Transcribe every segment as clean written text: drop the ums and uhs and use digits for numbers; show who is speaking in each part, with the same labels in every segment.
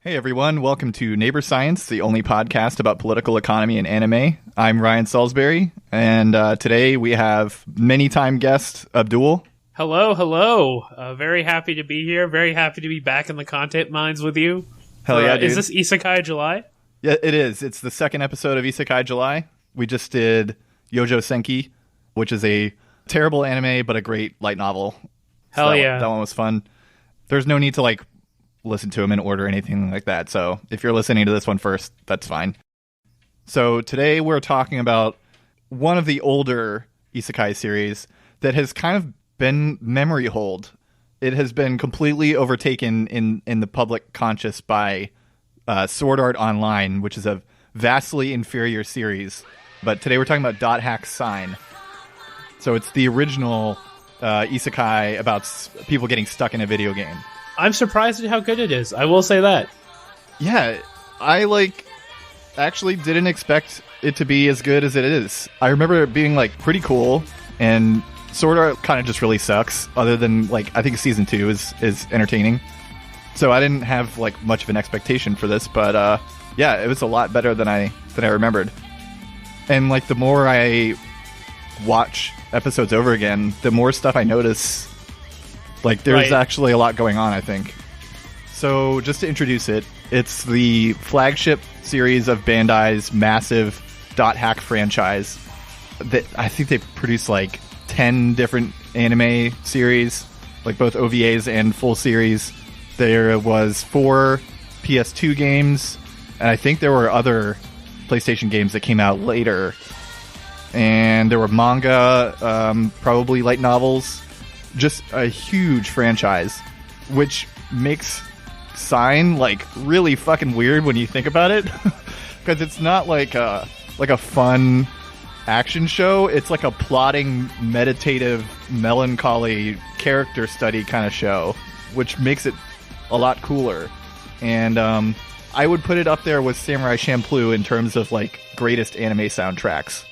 Speaker 1: Hey everyone, welcome to Neighbor Science, the only podcast about political economy and anime. I'm Ryan Salisbury, and today we have many-time guest Abdul.
Speaker 2: Hello. Very happy to be here. Very happy to be back in the content mines with you.
Speaker 1: Hell yeah, dude.
Speaker 2: Is this Isekai July?
Speaker 1: Yeah, it is. It's the second episode of Isekai July. We just did Yojo Senki, which is a terrible anime, but a great light novel.
Speaker 2: Hell yeah.
Speaker 1: That one was fun. There's no need to, listen to them in order or anything like that. So if you're listening to this one first, that's fine. So today we're talking about one of the older isekai series that has kind of been memory hold. It has been completely overtaken in the public conscious by Sword Art Online, which is a vastly inferior series. But today we're talking about Dot Hack Sign. So it's the original isekai about people getting stuck in a video game.
Speaker 2: I'm surprised at how good it is. I will say that.
Speaker 1: Yeah, I actually didn't expect it to be as good as it is. I remember it being pretty cool, and Sword Art kind of just really sucks. Other than I think season 2 is entertaining. So I didn't have much of an expectation for this, but yeah, it was a lot better than I remembered. And the more I watch episodes over again, the more stuff I notice. There's actually a lot going on, I think. So, just to introduce it, it's the flagship series of Bandai's massive Dot Hack franchise. That I think they produced 10 different anime series, both OVAs and full series. There was 4 PS2 games, and I think there were other PlayStation games that came out later. And there were manga, probably light novels. Just a huge franchise, which makes Sign really fucking weird when you think about it, because it's not like a fun action show. It's a plotting, meditative, melancholy character study kind of show, which makes it a lot cooler. And I would put it up there with Samurai Champloo in terms of greatest anime soundtracks.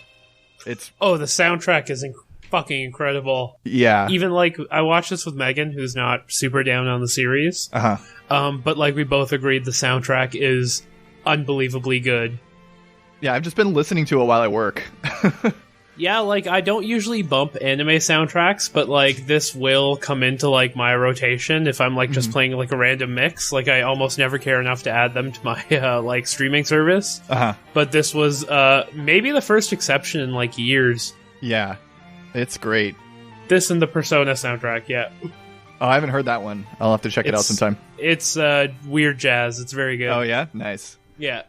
Speaker 2: The soundtrack is fucking incredible.
Speaker 1: Yeah.
Speaker 2: Even I watched this with Megan, who's not super down on the series. But we both agreed the soundtrack is unbelievably good.
Speaker 1: Yeah, I've just been listening to it while I work.
Speaker 2: Yeah, I don't usually bump anime soundtracks, but this will come into my rotation if I'm just playing a random mix. I almost never care enough to add them to my streaming service. But this was maybe the first exception in years.
Speaker 1: Yeah. It's great.
Speaker 2: This and the Persona soundtrack, yeah.
Speaker 1: Oh, I haven't heard that one. I'll have to check it out sometime.
Speaker 2: It's weird jazz. It's very good.
Speaker 1: Oh, yeah? Nice.
Speaker 2: Yeah.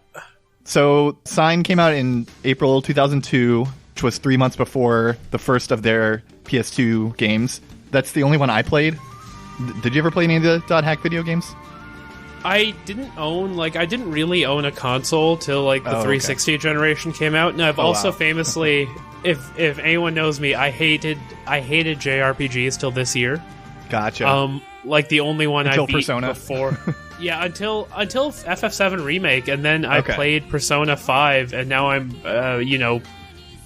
Speaker 1: So, Sign came out in April 2002, which was 3 months before the first of their PS2 games. That's the only one I played. Did you ever play any of the Dot Hack video games?
Speaker 2: I didn't own, I didn't really own a console till, the 360 generation came out, and I've also famously... If anyone knows me, I hated JRPGs till this year. Gotcha. The only one I beat Persona. Before. Yeah, until FF7 Remake, and then I played Persona 5, and now I'm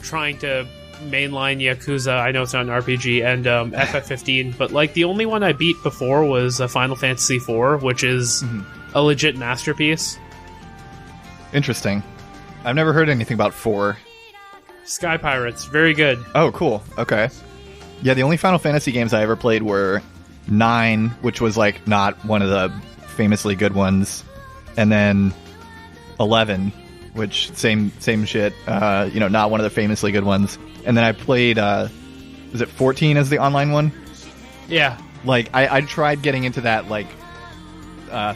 Speaker 2: trying to mainline Yakuza. I know it's not an RPG, and FF15, but the only one I beat before was Final Fantasy IV, which is a legit masterpiece.
Speaker 1: Interesting. I've never heard anything about 4.
Speaker 2: Sky Pirates, very good.
Speaker 1: Oh, cool. Okay. Yeah, the only Final Fantasy games I ever played were 9, which was not one of the famously good ones, and then 11, which same shit. Not one of the famously good ones. And then I played, was it 14 as the online one?
Speaker 2: Yeah.
Speaker 1: I tried getting into that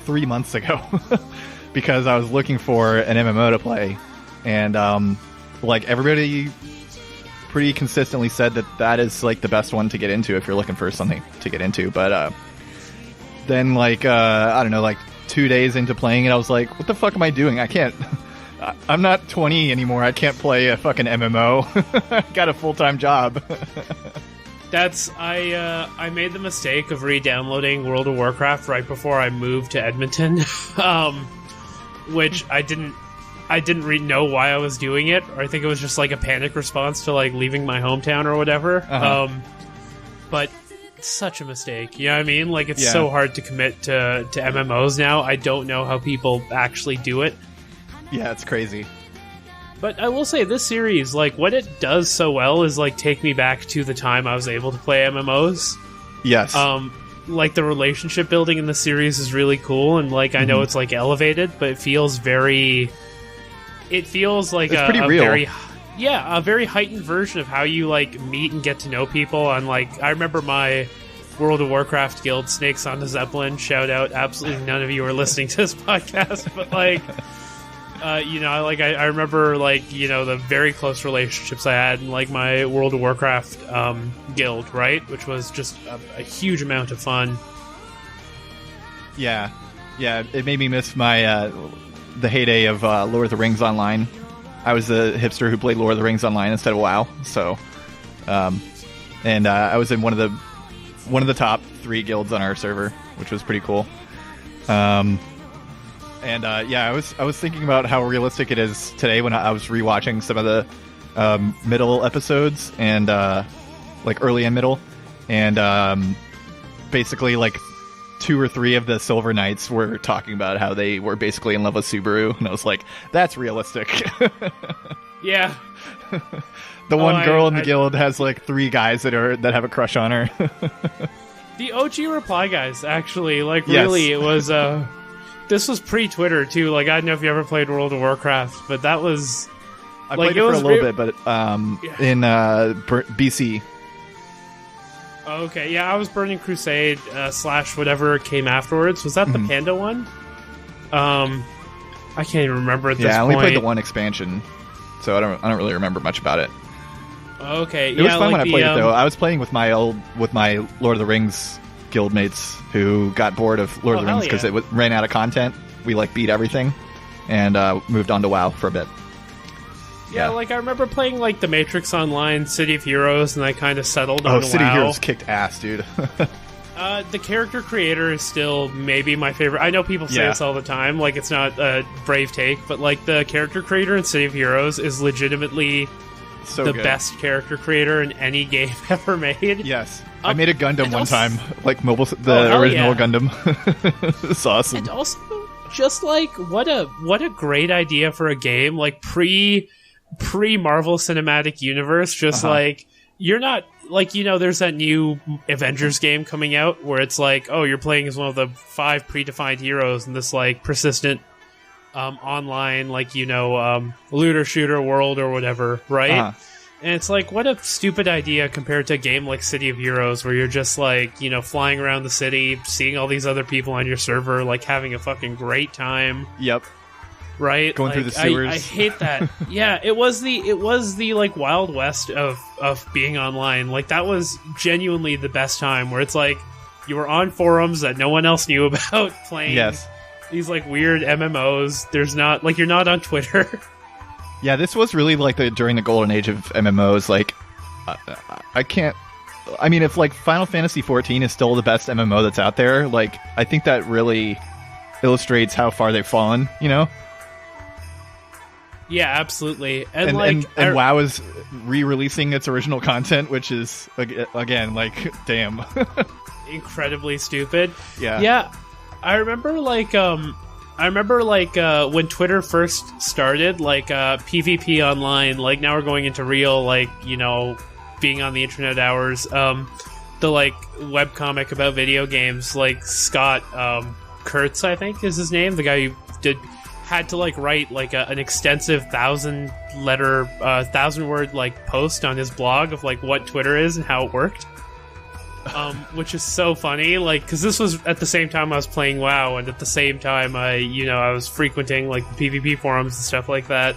Speaker 1: 3 months ago because I was looking for an MMO to play, and everybody pretty consistently said that is the best one to get into if you're looking for something to get into. But then I don't know, 2 days into playing it, I was like, what the fuck am I doing? I can't. I'm not 20 anymore. I can't play a fucking MMO. I got a full-time job.
Speaker 2: I made the mistake of re-downloading World of Warcraft right before I moved to Edmonton, which I didn't know why I was doing it, or I think it was just a panic response to leaving my hometown or whatever. But such a mistake. You know what I mean? Like, it's so hard to commit to MMOs now. I don't know how people actually do it.
Speaker 1: Yeah, it's crazy.
Speaker 2: But I will say, this series, like, what it does so well is, like, take me back to the time I was able to play MMOs.
Speaker 1: Yes.
Speaker 2: Like, the relationship building in the series is really cool, and, like, I know it's, like, elevated, but it feels very... It feels like
Speaker 1: it's pretty real.
Speaker 2: A very heightened version of how you, like, meet and get to know people. And, like, I remember my World of Warcraft guild, Snakes on the Zeppelin, shout out. Absolutely none of you are listening to this podcast, but, like... I remember, like, the very close relationships I had in, like, my World of Warcraft guild, right? Which was just a huge amount of fun.
Speaker 1: Yeah. Yeah, it made me miss my, the heyday of Lord of the Rings Online. I was the hipster who played Lord of the Rings Online instead of WoW, so... I was in one of the top 3 guilds on our server, which was pretty cool. I was thinking about how realistic it is today when I was rewatching some of the middle episodes and like early and middle, and basically like 2 or 3 of the Silver Knights were talking about how they were basically in love with Subaru, and I was like, that's realistic.
Speaker 2: Yeah.
Speaker 1: The one girl in the guild has like 3 guys that have a crush on her.
Speaker 2: The OG Reply guys, actually, like, really, it was this was pre-Twitter, too. Like, I don't know if you ever played World of Warcraft, but that was...
Speaker 1: I played it for a little bit, but in BC.
Speaker 2: Okay, yeah, I was Burning Crusade / whatever came afterwards. Was that the Panda one? I can't even remember at this point.
Speaker 1: Yeah, I only played the one expansion, so I don't really remember much about it.
Speaker 2: Okay,
Speaker 1: it was fun when I played it, though. I was playing with my Lord of the Rings guildmates who got bored of Lord of the Rings because it ran out of content. We like beat everything and moved on to WoW for a bit.
Speaker 2: Yeah, like I remember playing like The Matrix Online, City of Heroes, and I kind of settled on WoW.
Speaker 1: City of Heroes kicked ass, dude.
Speaker 2: The character creator is still maybe my favorite. I know people say this all the time, like it's not a brave take, but like the character creator in City of Heroes is legitimately the best character creator in any game ever made.
Speaker 1: Yes. I made a Gundam one time, like the original Gundam. It's awesome.
Speaker 2: And also, just like what a great idea for a game, like pre Marvel Cinematic Universe. Just like you're not like there's that new Avengers game coming out where it's like, oh, you're playing as one of the 5 predefined heroes in this like persistent online like looter shooter world or whatever, right? And it's like, what a stupid idea compared to a game like City of Heroes, where you're just like, flying around the city, seeing all these other people on your server, like having a fucking great time.
Speaker 1: Yep.
Speaker 2: Right?
Speaker 1: Going through the sewers.
Speaker 2: I hate that. Yeah, it was the like Wild West of being online. Like that was genuinely the best time, where it's like you were on forums that no one else knew about playing.
Speaker 1: Yes.
Speaker 2: These like weird MMOs. There's not like you're not on Twitter.
Speaker 1: Yeah, this was really like during the golden age of MMOs. Like, I can't. I mean, if like Final Fantasy XIV is still the best MMO that's out there, like I think that really illustrates how far they've fallen.
Speaker 2: Yeah, absolutely. And
Speaker 1: WoW is re-releasing its original content, which is again like damn,
Speaker 2: incredibly stupid.
Speaker 1: Yeah.
Speaker 2: Yeah, I remember when Twitter first started, like PvP online, like now we're going into real, like, being on the internet hours. The like webcomic about video games, like Scott Kurtz, I think is his name, the guy who had to like write like an extensive 1,000-word like post on his blog of like what Twitter is and how it worked. Which is so funny, like, because this was at the same time I was playing WoW, and at the same time I was frequenting like the PvP forums and stuff like that.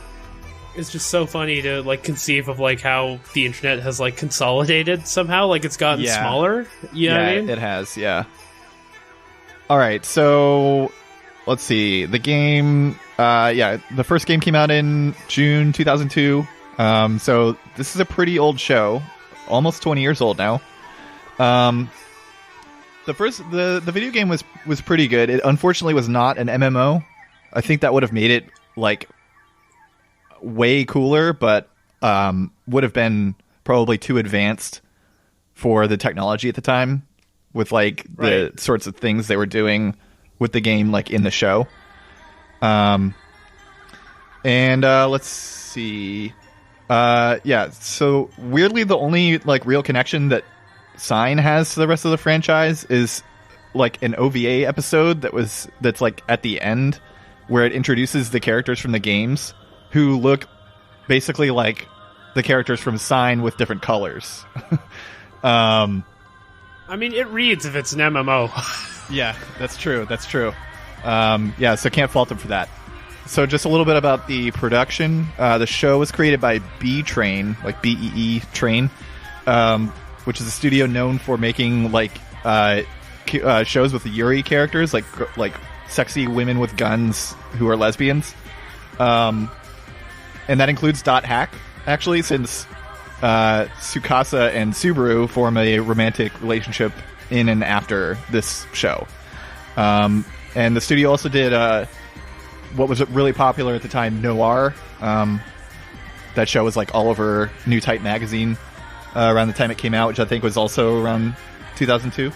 Speaker 2: It's just so funny to like conceive of like how the internet has like consolidated somehow, like it's gotten smaller. You know what I mean?
Speaker 1: It has, yeah. All right, so let's see. The game, the first game came out in June 2002. So this is a pretty old show, almost 20 years old now. The video game was pretty good. It unfortunately was not an MMO. I think that would have made it like way cooler, but would have been probably too advanced for the technology at the time. with like the sorts of things they were doing with the game, like in the show. And let's see. Yeah. So weirdly, the only like real connection that Sign has to the rest of the franchise is like an OVA episode that's like at the end where it introduces the characters from the games who look basically like the characters from Sign with different colors.
Speaker 2: I mean, it reads if it's an MMO.
Speaker 1: Yeah, that's true. That's true. Yeah, so can't fault them for that. So just a little bit about the production. The show was created by B-Train, like B-E-E Train, which is a studio known for making like shows with the Yuri characters, like sexy women with guns who are lesbians. And that includes Dot Hack, actually, since Tsukasa and Subaru form a romantic relationship in and after this show. And the studio also did what was really popular at the time, Noir. That show was like all over New Type magazine around the time it came out, which I think was also around 2002.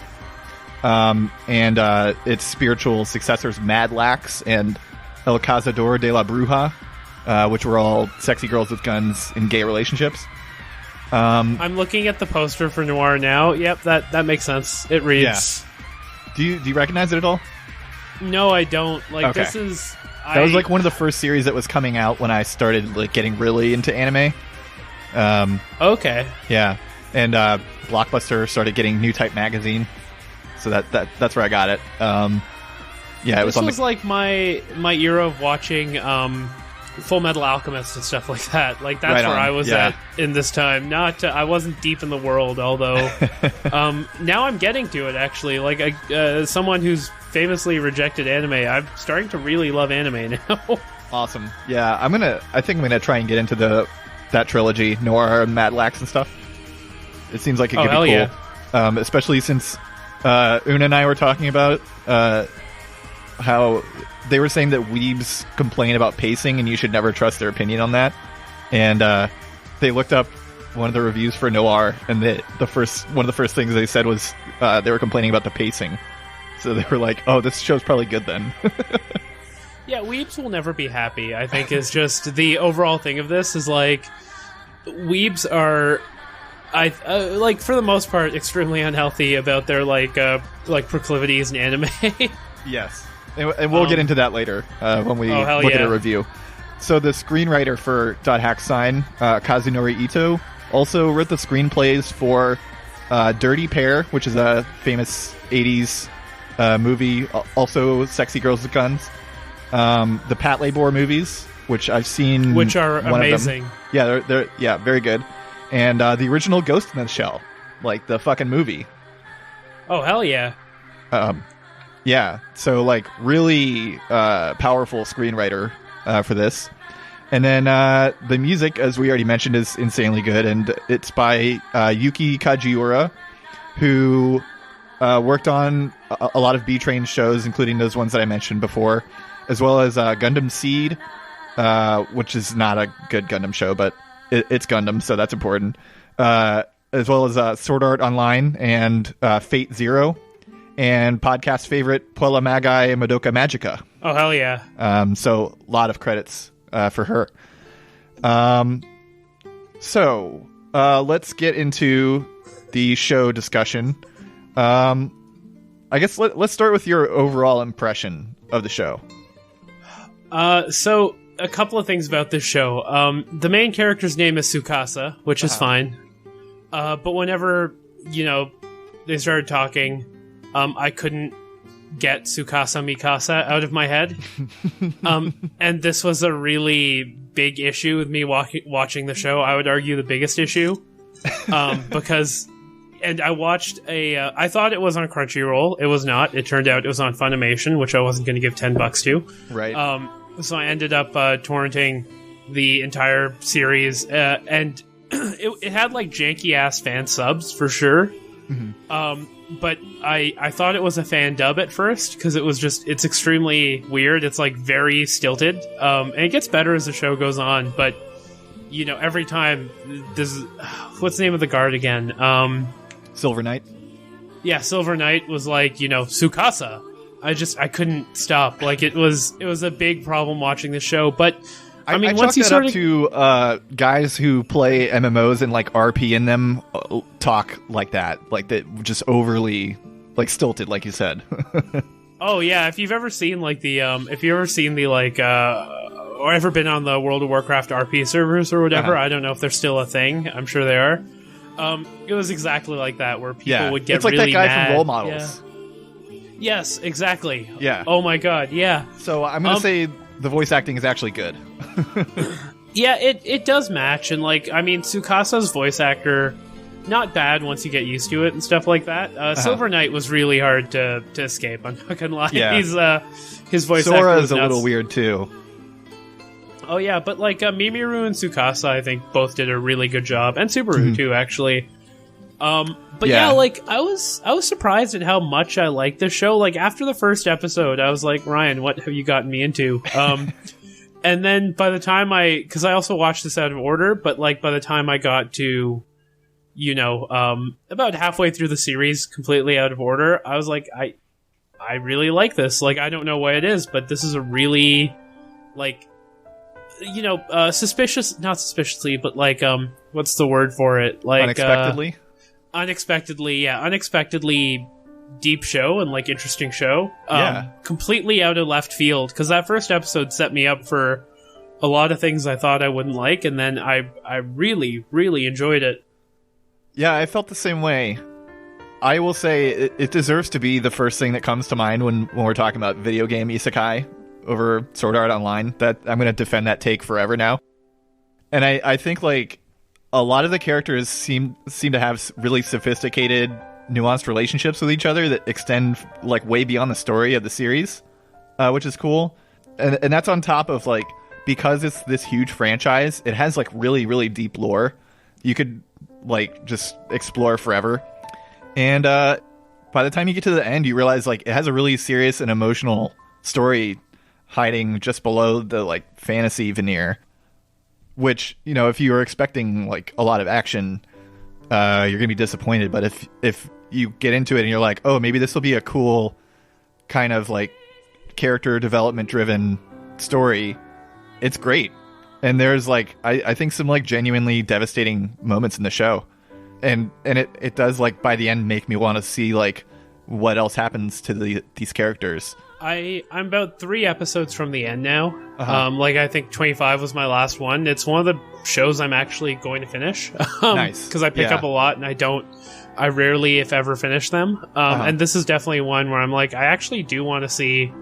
Speaker 1: And its spiritual successors, Mad Lax and El Cazador de la Bruja, which were all sexy girls with guns in gay relationships.
Speaker 2: I'm looking at the poster for Noir now. Yep, that makes sense. It reads.
Speaker 1: Yeah. Do you recognize it at all?
Speaker 2: No, I don't. Like, okay. This is...
Speaker 1: That was like one of the first series that was coming out when I started like getting really into anime.
Speaker 2: Okay.
Speaker 1: Yeah. And Blockbuster started getting New Type magazine. So that's where I got it. Yeah, it was on the...
Speaker 2: like my era of watching Full Metal Alchemist and stuff like that. Like, that's where I was at in this time. Not I wasn't deep in the world, although now I'm getting to it, actually. Like, someone who's famously rejected anime, I'm starting to really love anime now.
Speaker 1: Awesome. Yeah, I think I'm gonna try and get into that trilogy, Noir and Mad Lax and stuff. It seems like it could be cool. Yeah. Especially since Una and I were talking about how they were saying that weebs complain about pacing and you should never trust their opinion on that. And they looked up one of the reviews for Noir, and one of the first things they said was they were complaining about the pacing. So they were like, oh, this show's probably good then.
Speaker 2: Yeah, weebs will never be happy, I think, is just the overall thing of this is like, weebs are, like, for the most part, extremely unhealthy about their, like proclivities in anime.
Speaker 1: Yes. And we'll get into that later when we look at a review. So the screenwriter for Dot Hack Sign, Kazunori Ito, also wrote the screenplays for Dirty Pair, which is a famous 80s movie, also sexy girls with guns. The Pat Labor movies, which I've seen,
Speaker 2: which are amazing.
Speaker 1: Yeah, they're very good. And the original Ghost in the Shell, like the fucking movie.
Speaker 2: Oh, hell yeah.
Speaker 1: Yeah, so like really powerful screenwriter for this. And then the music, as we already mentioned, is insanely good, and it's by Yuki Kajiura, who worked on a lot of B-Train shows, including those ones that I mentioned before, as well as Gundam Seed, which is not a good Gundam show, but it's Gundam, so that's important. As well as Sword Art Online and Fate Zero, and podcast favorite Puella Magi Madoka Magica.
Speaker 2: Oh, hell yeah.
Speaker 1: So a lot of credits for her. So let's get into the show discussion. I guess let's start with your overall impression of the show.
Speaker 2: So a couple of things about this show. The main character's name is Tsukasa, which is fine. But whenever, they started talking, I couldn't get Tsukasa Mikasa out of my head. And this was a really big issue with me watching the show. I would argue the biggest issue. Because... And I watched I thought it was on Crunchyroll. It was not. It turned out it was on Funimation, which I wasn't going to give $10 to.
Speaker 1: Right.
Speaker 2: So I ended up torrenting the entire series, and it had like janky ass fan subs for sure. Mm-hmm. But I thought it was a fan dub at first because it's extremely weird. It's like very stilted, and it gets better as the show goes on. But every time what's the name of the guard again?
Speaker 1: Silver Knight.
Speaker 2: Yeah, Silver Knight was like, Tsukasa. I couldn't stop. Like, it was a big problem watching the show, but I mean, once you
Speaker 1: sort of to guys who play MMOs and like RP in them talk like that just overly like stilted, like you said.
Speaker 2: Oh yeah, if you've ever seen like the or ever been on the World of Warcraft RP servers or whatever, I don't know if they're still a thing. I'm sure they are. It was exactly like that, where people would get really mad. It's like that guy
Speaker 1: from Role Models.
Speaker 2: Yeah. Yes, exactly.
Speaker 1: Yeah.
Speaker 2: Oh my god, yeah.
Speaker 1: So I'm gonna say the voice acting is actually good.
Speaker 2: Yeah, it does match, and like, I mean, Tsukasa's voice actor, not bad once you get used to it and stuff like that. Silver Knight was really hard to escape, I'm not gonna lie.
Speaker 1: Yeah.
Speaker 2: His voice
Speaker 1: Sora
Speaker 2: actor
Speaker 1: is a little weird too.
Speaker 2: Oh yeah, but like Mimiru and Tsukasa, I think both did a really good job, and Subaru too, actually. But yeah, like I was surprised at how much I liked this show. Like after the first episode, I was like, Ryan, what have you gotten me into? And then by the time because I also watched this out of order, but like by the time I got to, about halfway through the series, completely out of order, I was like, I really like this. Like I don't know what it is, but this is a really, like, not suspiciously, but like, what's the word for it? Like unexpectedly deep show and like interesting show. Completely out of left field, because that first episode set me up for a lot of things I thought I wouldn't like, and then I really, really enjoyed it.
Speaker 1: Yeah, I felt the same way. I will say it deserves to be the first thing that comes to mind when we're talking about video game isekai over Sword Art Online. That I'm going to defend that take forever now. And I think like a lot of the characters seem to have really sophisticated, nuanced relationships with each other that extend like way beyond the story of the series, which is cool. And that's on top of like, because it's this huge franchise, it has like really, really deep lore. You could like just explore forever. And by the time you get to the end, you realize like it has a really serious and emotional story hiding just below the like fantasy veneer, which, if you were expecting like a lot of action, you're gonna be disappointed. But if you get into it and you're like, oh, maybe this will be a cool kind of like character development driven story, it's great. And there's like I think some like genuinely devastating moments in the show, and it does like by the end make me want to see like what else happens to these characters.
Speaker 2: I'm about 3 episodes from the end now. Like I think 25 was my last one. It's one of the shows I'm actually going to finish.
Speaker 1: Nice.
Speaker 2: Because I pick up a lot, and I rarely, if ever, finish them. And this is definitely one where I'm like, I actually do want to see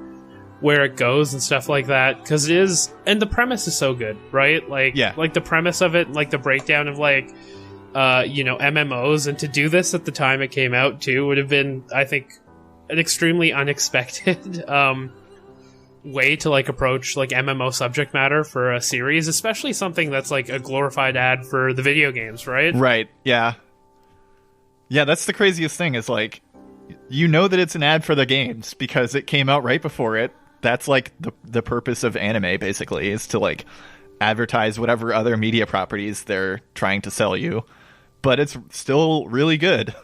Speaker 2: where it goes and stuff like that, because it is, and the premise is so good, right? Like, like the premise of it, like the breakdown of like, MMOs, and to do this at the time it came out too would have been, I think, an extremely unexpected way to like approach like MMO subject matter for a series, especially something that's like a glorified ad for the video games, right?
Speaker 1: Right. Yeah. Yeah, that's the craziest thing is like, that it's an ad for the games because it came out right before it. That's like the purpose of anime, basically, is to like advertise whatever other media properties they're trying to sell you. But it's still really good.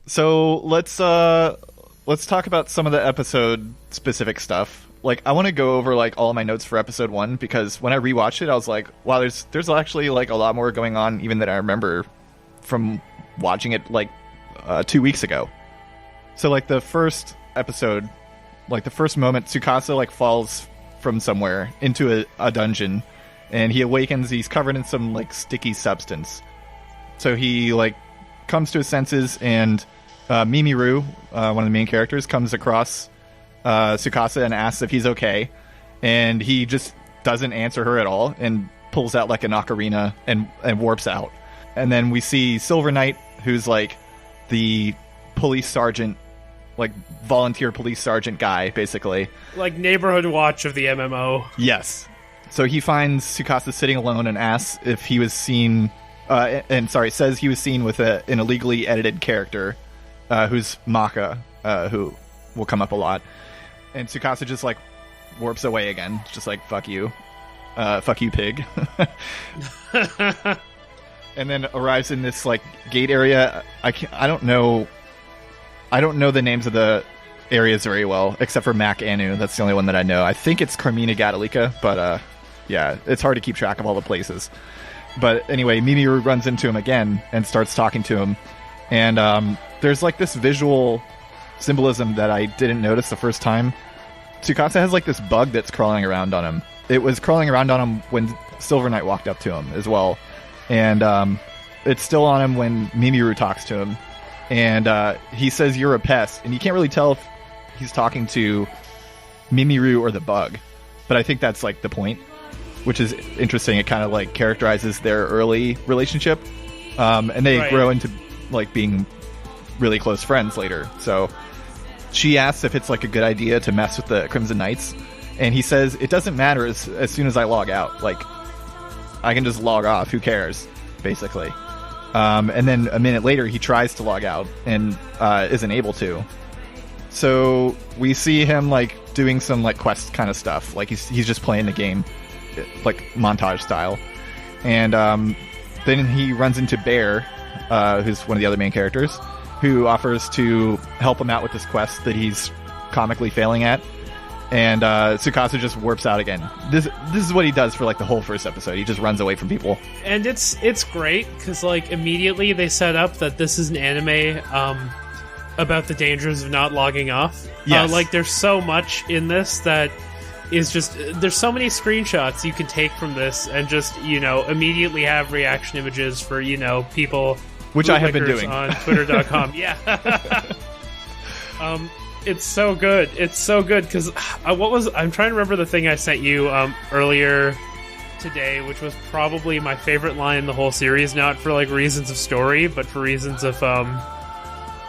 Speaker 1: So let's talk about some of the episode specific stuff. Like I want to go over like all my notes for episode 1, because when I rewatched it, I was like, wow, there's actually like a lot more going on even than I remember from watching it like 2 weeks ago. So like the first episode, like the first moment, Tsukasa like falls from somewhere into a dungeon, and he awakens. He's covered in some like sticky substance. So he like comes to his senses, and Mimiru, one of the main characters, comes across Tsukasa and asks if he's okay, and he just doesn't answer her at all and pulls out like an ocarina and warps out. And then we see Silver Knight, who's like the police sergeant, like volunteer police sergeant guy, basically. Like
Speaker 2: neighborhood watch of the MMO.
Speaker 1: Yes. So he finds Tsukasa sitting alone and asks if he was seen, says he was seen with an illegally edited character, who's Maka, who will come up a lot. And Tsukasa just like warps away again, just like, fuck you, pig. And then arrives in this like gate area. I don't know I don't know the names of the areas very well, except for Mac Anu. That's the only one that I know. I think it's Carmina Gadalika, but yeah, it's hard to keep track of all the places. But anyway, Mimiru runs into him again and starts talking to him. And there's like this visual symbolism that I didn't notice the first time. Tsukasa has like this bug that's crawling around on him. It was crawling around on him when Silver Knight walked up to him as well. And it's still on him when Mimiru talks to him. And he says, "You're a pest." And you can't really tell if he's talking to Mimiru or the bug. But I think that's like the point, which is interesting. It kind of like characterizes their early relationship. And they grow into like being really close friends later. So she asks if it's like a good idea to mess with the Crimson Knights. And he says, "It doesn't matter as soon as I log out. Like, I can just log off. Who cares?" Basically. And then a minute later, he tries to log out and isn't able to. So we see him like doing some like quest kind of stuff. Like he's just playing the game, like montage style. And then he runs into Bear, who's one of the other main characters, who offers to help him out with this quest that he's comically failing at. And Tsukasa just warps out again. This is what he does for like the whole first episode. He just runs away from people.
Speaker 2: And it's great because like immediately they set up that this is an anime about the dangers of not logging off.
Speaker 1: Yes.
Speaker 2: Like there's so much in this that is just there's so many screenshots you can take from this and just immediately have reaction images for people,
Speaker 1: which I have been doing
Speaker 2: on Twitter.com. Yeah. It's so good. It's so good because I'm trying to remember the thing I sent you earlier today, which was probably my favorite line in the whole series, not for like reasons of story, but for reasons of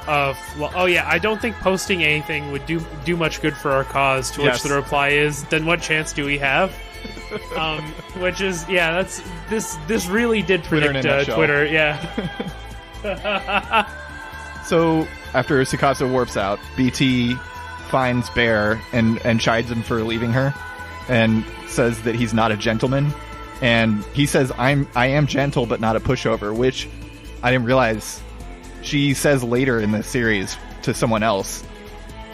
Speaker 2: I don't think posting anything would do much good for our cause. To which the reply is, then what chance do we have? Which is that's this really did predict Twitter. Yeah.
Speaker 1: So after Tsukasa warps out, BT finds Bear and chides him for leaving her, and says that he's not a gentleman. And he says, I am gentle, but not a pushover, which I didn't realize she says later in the series to someone else.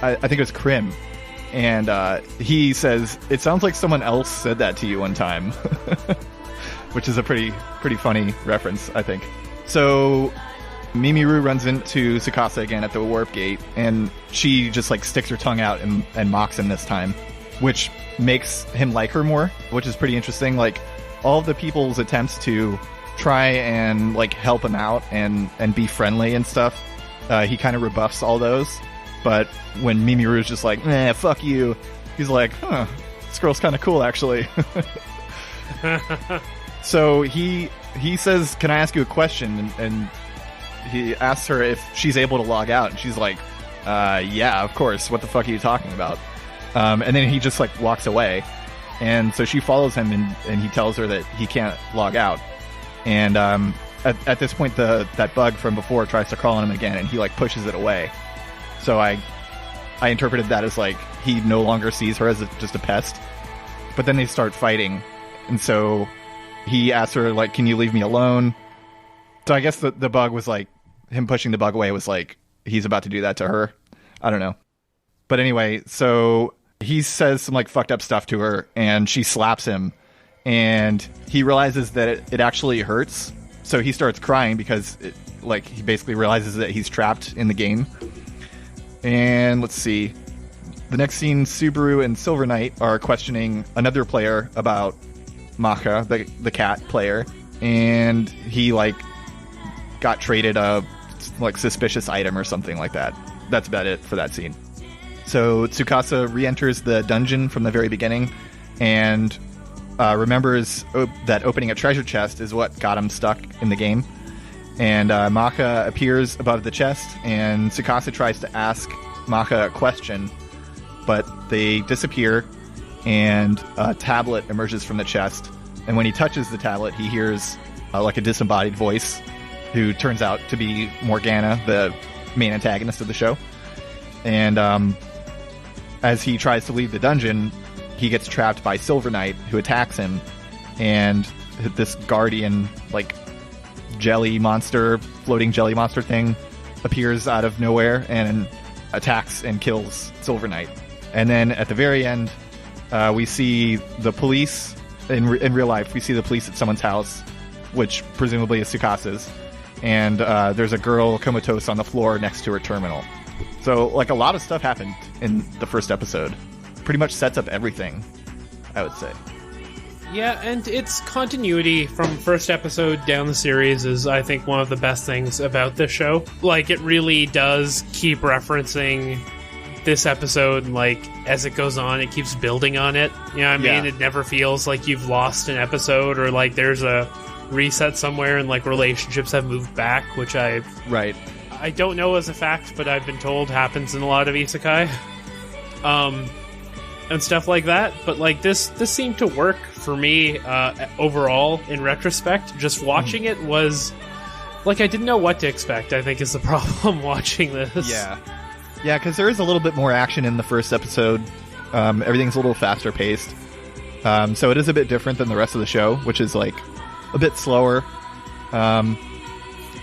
Speaker 1: I think it was Krim. And he says, "It sounds like someone else said that to you one time." Which is a pretty funny reference, I think. So Mimiru runs into Tsukasa again at the warp gate, and she just like sticks her tongue out and mocks him this time, which makes him like her more, which is pretty interesting. Like all of the people's attempts to try and like help him out and be friendly and stuff, he kind of rebuffs all those. But when Mimiru's just like, fuck you, he's like, this girl's kind of cool actually. So he says, "Can I ask you a question?" And he asks her if she's able to log out, and she's like, "Yeah, of course. What the fuck are you talking about?" And then he just like walks away, and so she follows him, and he tells her that he can't log out. And at this point, that bug from before tries to crawl on him again, and he like pushes it away. So I interpreted that as like he no longer sees her as just a pest. But then they start fighting, and so he asks her like, "Can you leave me alone?" So I guess the bug was like, him pushing the bug away was like he's about to do that to her. I don't know. But anyway, so he says some like fucked up stuff to her, and she slaps him, and he realizes that it actually hurts. So he starts crying because he basically realizes that he's trapped in the game. And let's see. The next scene, Subaru and Silver Knight are questioning another player about Maka, the cat player, and he like got traded a like suspicious item or something like that. That's about it for that scene. So Tsukasa re-enters the dungeon from the very beginning and remembers that opening a treasure chest is what got him stuck in the game. And Maka appears above the chest, and Tsukasa tries to ask Maka a question, but they disappear, and a tablet emerges from the chest. And when he touches the tablet, he hears like a disembodied voice, who turns out to be Morgana, the main antagonist of the show. And as he tries to leave the dungeon, he gets trapped by Silver Knight, who attacks him, and this guardian, like, floating jelly monster thing, appears out of nowhere and attacks and kills Silver Knight. And then at the very end, we see the police in real life. We see the police at someone's house, which presumably is Tsukasa's. And there's a girl comatose on the floor next to her terminal. So, like, a lot of stuff happened in the first episode. Pretty much sets up everything, I would say.
Speaker 2: Yeah, and its continuity from first episode down the series is, I think, one of the best things about this show. Like, it really does keep referencing this episode, like, as it goes on, it keeps building on it. You know what I mean? Yeah. It never feels like you've lost an episode, or like there's a reset somewhere and, like, relationships have moved back, which I don't know as a fact, but I've been told happens in a lot of isekai. And stuff like that, but like this seemed to work for me overall in retrospect. Just watching it was like I didn't know what to expect, I think is the problem watching this.
Speaker 1: Yeah, because there is a little bit more action in the first episode. Everything's a little faster paced, so it is a bit different than the rest of the show, which is like a bit slower, and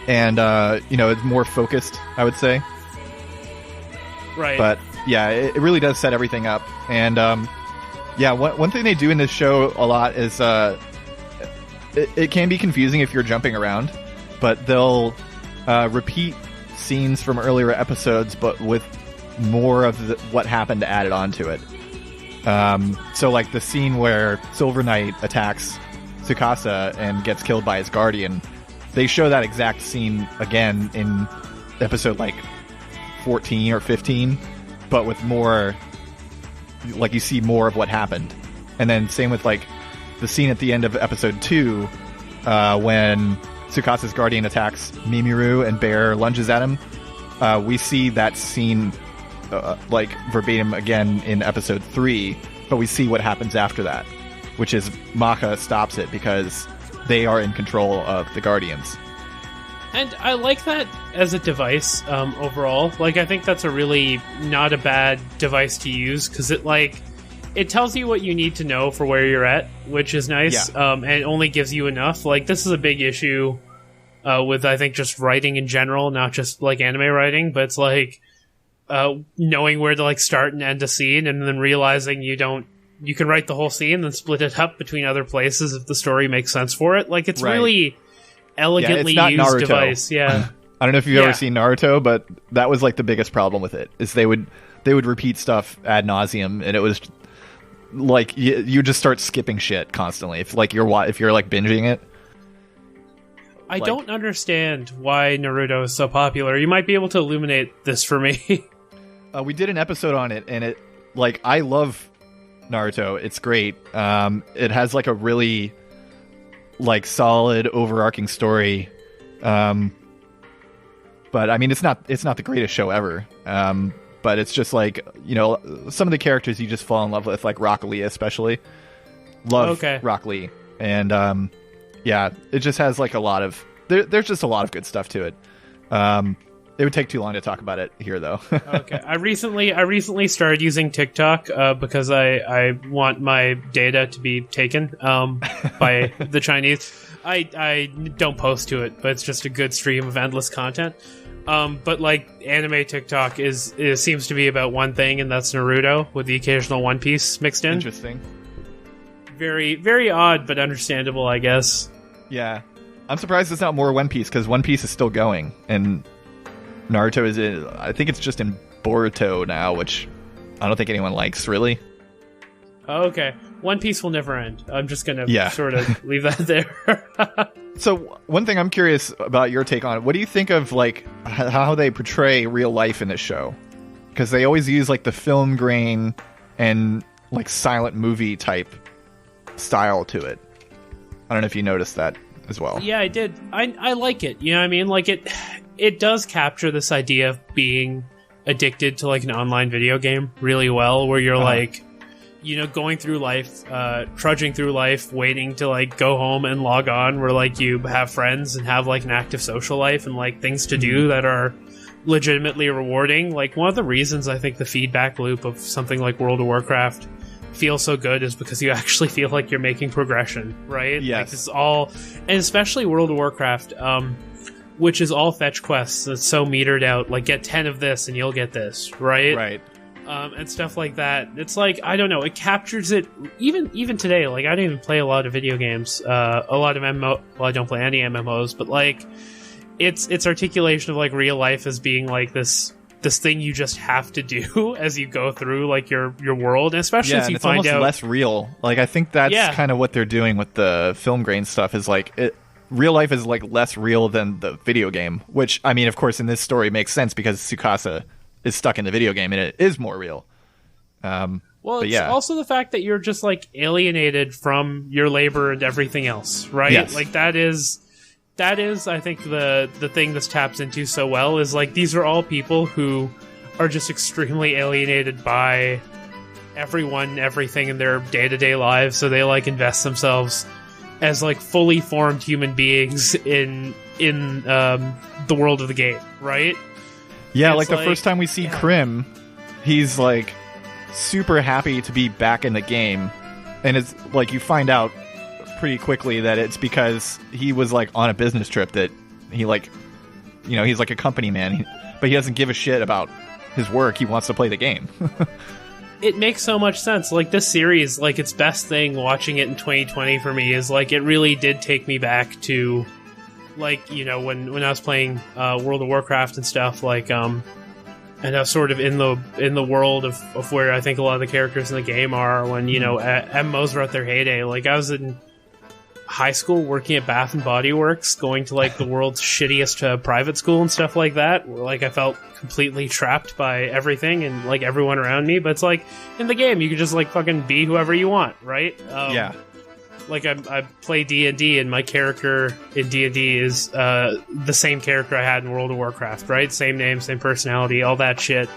Speaker 1: it's more focused, I would say.
Speaker 2: Right.
Speaker 1: But yeah, it really does set everything up. And one thing they do in this show a lot is it can be confusing if you're jumping around, but they'll repeat scenes from earlier episodes, but with more of what happened added onto it. So like the scene where Silver Knight attacks Tsukasa and gets killed by his guardian, they show that exact scene again in episode like 14 or 15, but with more, like, you see more of what happened. And then same with like the scene at the end of episode 2 when Tsukasa's guardian attacks Mimiru and Bear lunges at him. We see that scene like verbatim again in episode 3, but we see what happens after that, which is Maka stops it because they are in control of the guardians.
Speaker 2: And I like that as a device overall. Like, I think that's a really not a bad device to use, because it tells you what you need to know for where you're at, which is nice. Yeah. And it only gives you enough. Like, this is a big issue with, I think, just writing in general, not just like anime writing, but it's like knowing where to like start and end a scene, and then realizing you can write the whole scene and then split it up between other places if the story makes sense for it. Like, it's really elegantly used Naruto device. Yeah.
Speaker 1: I don't know if you've ever seen Naruto, but that was like the biggest problem with it, is they would repeat stuff ad nauseum, and it was like you just start skipping shit constantly if you're like binging it.
Speaker 2: I don't understand why Naruto is so popular. You might be able to illuminate this for me.
Speaker 1: We did an episode on it, and I love Naruto. It's great. It has like a really like solid overarching story, but I mean it's not the greatest show ever, but it's just like, some of the characters you just fall in love with, like Rock Lee especially. Love Rock Lee, and it just has like a lot of there's just a lot of good stuff to it. It would take too long to talk about it here, though.
Speaker 2: Okay, I recently started using TikTok because I want my data to be taken by the Chinese. I don't post to it, but it's just a good stream of endless content. But like anime TikTok seems to be about one thing, and that's Naruto, with the occasional One Piece mixed in.
Speaker 1: Interesting.
Speaker 2: Very, very odd, but understandable, I guess.
Speaker 1: Yeah, I'm surprised it's not more One Piece, because One Piece is still going, and Naruto is I think it's just in Boruto now, which I don't think anyone likes, really.
Speaker 2: Okay. One Piece will never end. I'm just going to sort of leave that there.
Speaker 1: So, one thing I'm curious about your take on it, what do you think of like how they portray real life in this show? Because they always use like the film grain and like silent movie type style to it. I don't know if you noticed that as well.
Speaker 2: Yeah, I did. I like it. You know what I mean? Like it does capture this idea of being addicted to like an online video game really well, where you're like, going through life, trudging through life, waiting to like go home and log on, where like you have friends and have like an active social life and like things to do that are legitimately rewarding. Like, one of the reasons I think the feedback loop of something like World of Warcraft feels so good is because you actually feel like you're making progression, right?
Speaker 1: Yes.
Speaker 2: Like, this is all, and especially World of Warcraft, which is all fetch quests. It's so metered out, like get 10 of this and you'll get this, right?
Speaker 1: Right.
Speaker 2: And stuff like that. It's like, I don't know, it captures it even today. Like, I don't even play a lot of video games, a lot of MMO. Well, I don't play any MMOs, but like, it's articulation of like real life as being like this thing you just have to do as you go through like your world, and especially as you
Speaker 1: it's
Speaker 2: find out
Speaker 1: less real. Like, I think that's kind of what they're doing with the film grain stuff. Is like real life is like less real than the video game. Which, I mean, of course, in this story makes sense because Tsukasa is stuck in the video game and it is more real.
Speaker 2: Well, it's also the fact that you're just like alienated from your labor and everything else, right?
Speaker 1: Yes.
Speaker 2: Like that is I think the thing this taps into so well is like these are all people who are just extremely alienated by everyone, everything in their day-to-day lives, so they like invest themselves as like fully formed human beings in the world of the game, right?
Speaker 1: Yeah, like the first time we see Krim, he's like super happy to be back in the game, and it's like you find out pretty quickly that it's because he was like on a business trip that he like, you know, he's like a company man, but he doesn't give a shit about his work. He wants to play the game.
Speaker 2: It makes so much sense. Like this series, like its best thing watching it in 2020 for me is like it really did take me back to like, you know, when I was playing World of Warcraft and stuff, like and I was sort of in the world of where I think a lot of the characters in the game are when, you know, MMOs were at their heyday. Like I was in high school working at Bath and Body Works, going to like the world's shittiest private school and stuff like that, where like I felt completely trapped by everything and like everyone around me. But it's like in the game you can just like fucking be whoever you want, right?
Speaker 1: Yeah.
Speaker 2: Like I play D&D and my character in D&D is the same character I had in World of Warcraft, right? Same name, same personality, all that shit.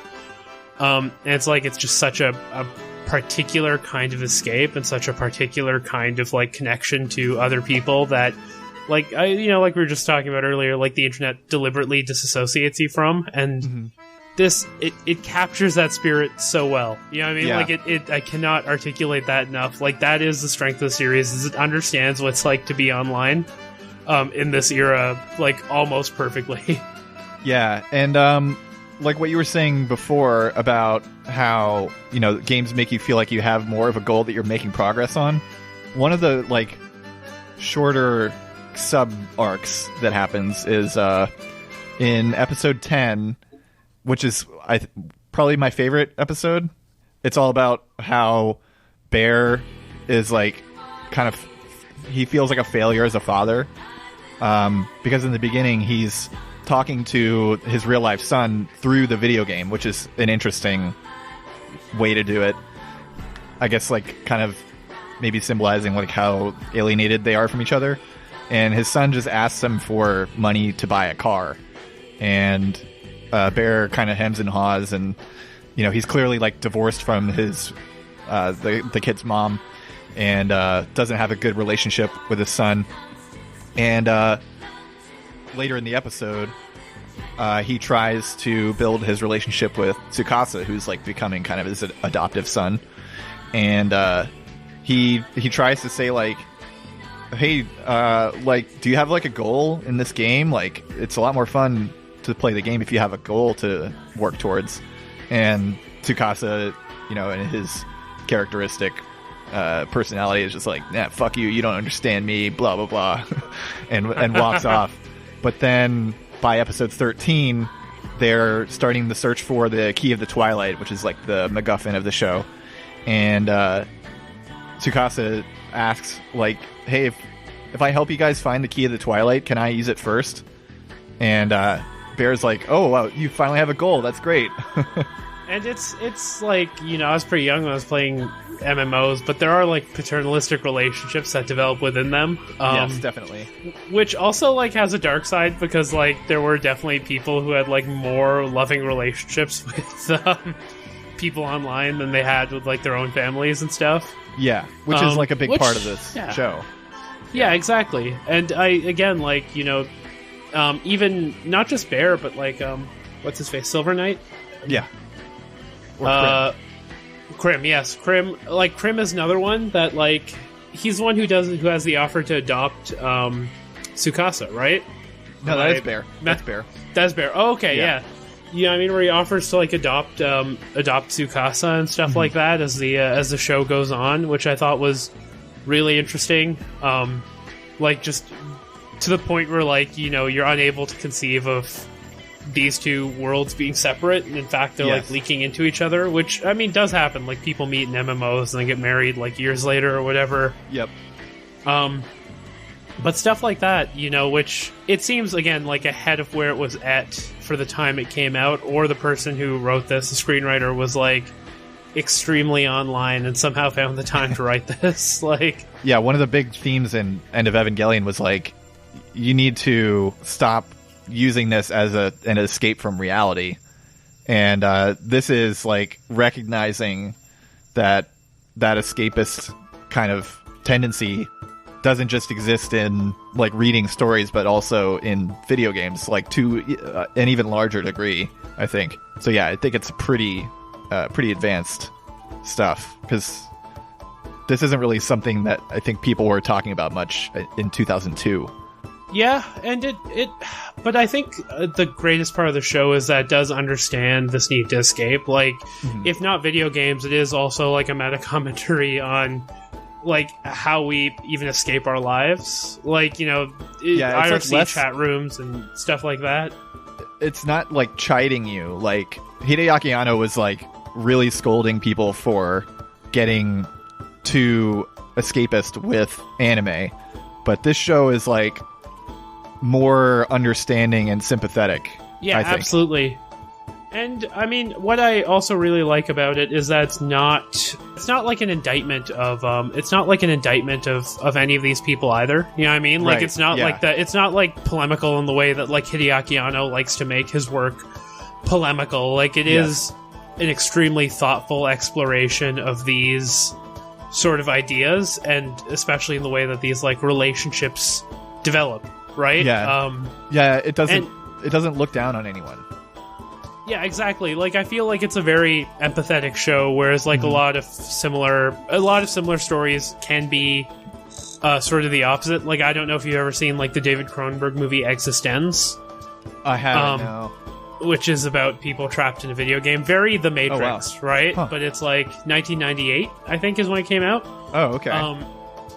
Speaker 2: And it's like it's just such a particular kind of escape and such a particular kind of like connection to other people that like you know, like we were just talking about earlier, like the internet deliberately disassociates you from, and this it captures that spirit so well. You know what I mean? Like it I cannot articulate that enough. Like that is the strength of the series, is it understands what it's like to be online in this era like almost perfectly.
Speaker 1: Yeah, and like what you were saying before about how, you know, games make you feel like you have more of a goal that you're making progress on. One of the like shorter sub arcs that happens is in episode 10, which is probably my favorite episode. It's all about how Bear is like kind of, he feels like a failure as a father, because in the beginning he's talking to his real life son through the video game, which is an interesting way to do it. I guess like kind of maybe symbolizing like how alienated they are from each other. And his son just asks him for money to buy a car, and Bear kind of hems and haws, and you know, he's clearly like divorced from his the kid's mom, and doesn't have a good relationship with his son. And later in the episode, he tries to build his relationship with Tsukasa, who's like becoming kind of his adoptive son, and he tries to say like, hey, like, do you have like a goal in this game? Like, it's a lot more fun to play the game if you have a goal to work towards. And Tsukasa, you know, in his characteristic personality, is just like, nah, fuck you, you don't understand me, blah blah blah, and walks off. But then by episode 13, they're starting the search for the Key of the Twilight, which is like the MacGuffin of the show. And Tsukasa asks, like, hey, if I help you guys find the Key of the Twilight, can I use it first? And Bear's like, oh, wow, you finally have a goal. That's great.
Speaker 2: And it's like, you know, I was pretty young when I was playing MMOs, but there are like paternalistic relationships that develop within them.
Speaker 1: Yes, definitely.
Speaker 2: Which also like has a dark side, because like there were definitely people who had like more loving relationships with people online than they had with like their own families and stuff.
Speaker 1: Yeah, which is like a big part of this show.
Speaker 2: Yeah, exactly. And I, again, like, you know, even not just Bear, but like, what's his face? Silver Knight?
Speaker 1: Yeah. Or
Speaker 2: Krim, yes. Krim is another one that, like, he's the one who has the offer to adopt Tsukasa, right?
Speaker 1: No, that is Bear. That's Bear.
Speaker 2: That's Bear. Oh, okay, yeah. Yeah, I mean, where he offers to like adopt Tsukasa and stuff like that as the show goes on, which I thought was really interesting. Like just to the point where like you're unable to conceive of these two worlds being separate, and in fact they're like leaking into each other, which I mean does happen. Like people meet in MMOs and they get married like years later or whatever.
Speaker 1: Yep.
Speaker 2: But stuff like that, which it seems again like ahead of where it was at for the time it came out, or the person who wrote this, the screenwriter, was like extremely online and somehow found the time to write this. Like,
Speaker 1: yeah, one of the big themes in End of Evangelion was like, you need to stop using this as an escape from reality, and this is like recognizing that escapist kind of tendency doesn't just exist in like reading stories, but also in video games, like to an even larger degree, I think. So yeah, I think it's pretty advanced stuff, because this isn't really something that I think people were talking about much in 2002.
Speaker 2: Yeah, and but I think the greatest part of the show is that it does understand this need to escape. Like, if not video games, it is also like a meta commentary on like how we even escape our lives, like IRC like chat rooms and stuff like that.
Speaker 1: It's not like chiding you. Like Hideaki Anno was like really scolding people for getting too escapist with anime, but this show is like more understanding and sympathetic.
Speaker 2: Yeah,
Speaker 1: I think. Absolutely.
Speaker 2: And I mean, what I also really like about it is that it's not like an indictment of any of these people either. You know what I mean? Like, it's not like that. It's not like polemical in the way that like Hideaki Anno likes to make his work polemical. Like, it is an extremely thoughtful exploration of these sort of ideas, and especially in the way that these like relationships develop. Right?
Speaker 1: Yeah. It doesn't look down on anyone.
Speaker 2: Yeah, exactly. Like, I feel like it's a very empathetic show, whereas like a lot of similar stories can be sort of the opposite. Like, I don't know if you've ever seen like the David Cronenberg movie Existenz.
Speaker 1: I haven't. No.
Speaker 2: Which is about people trapped in a video game. Very The Matrix, right? Huh. But it's like 1998, I think, is when it came out.
Speaker 1: Oh, okay.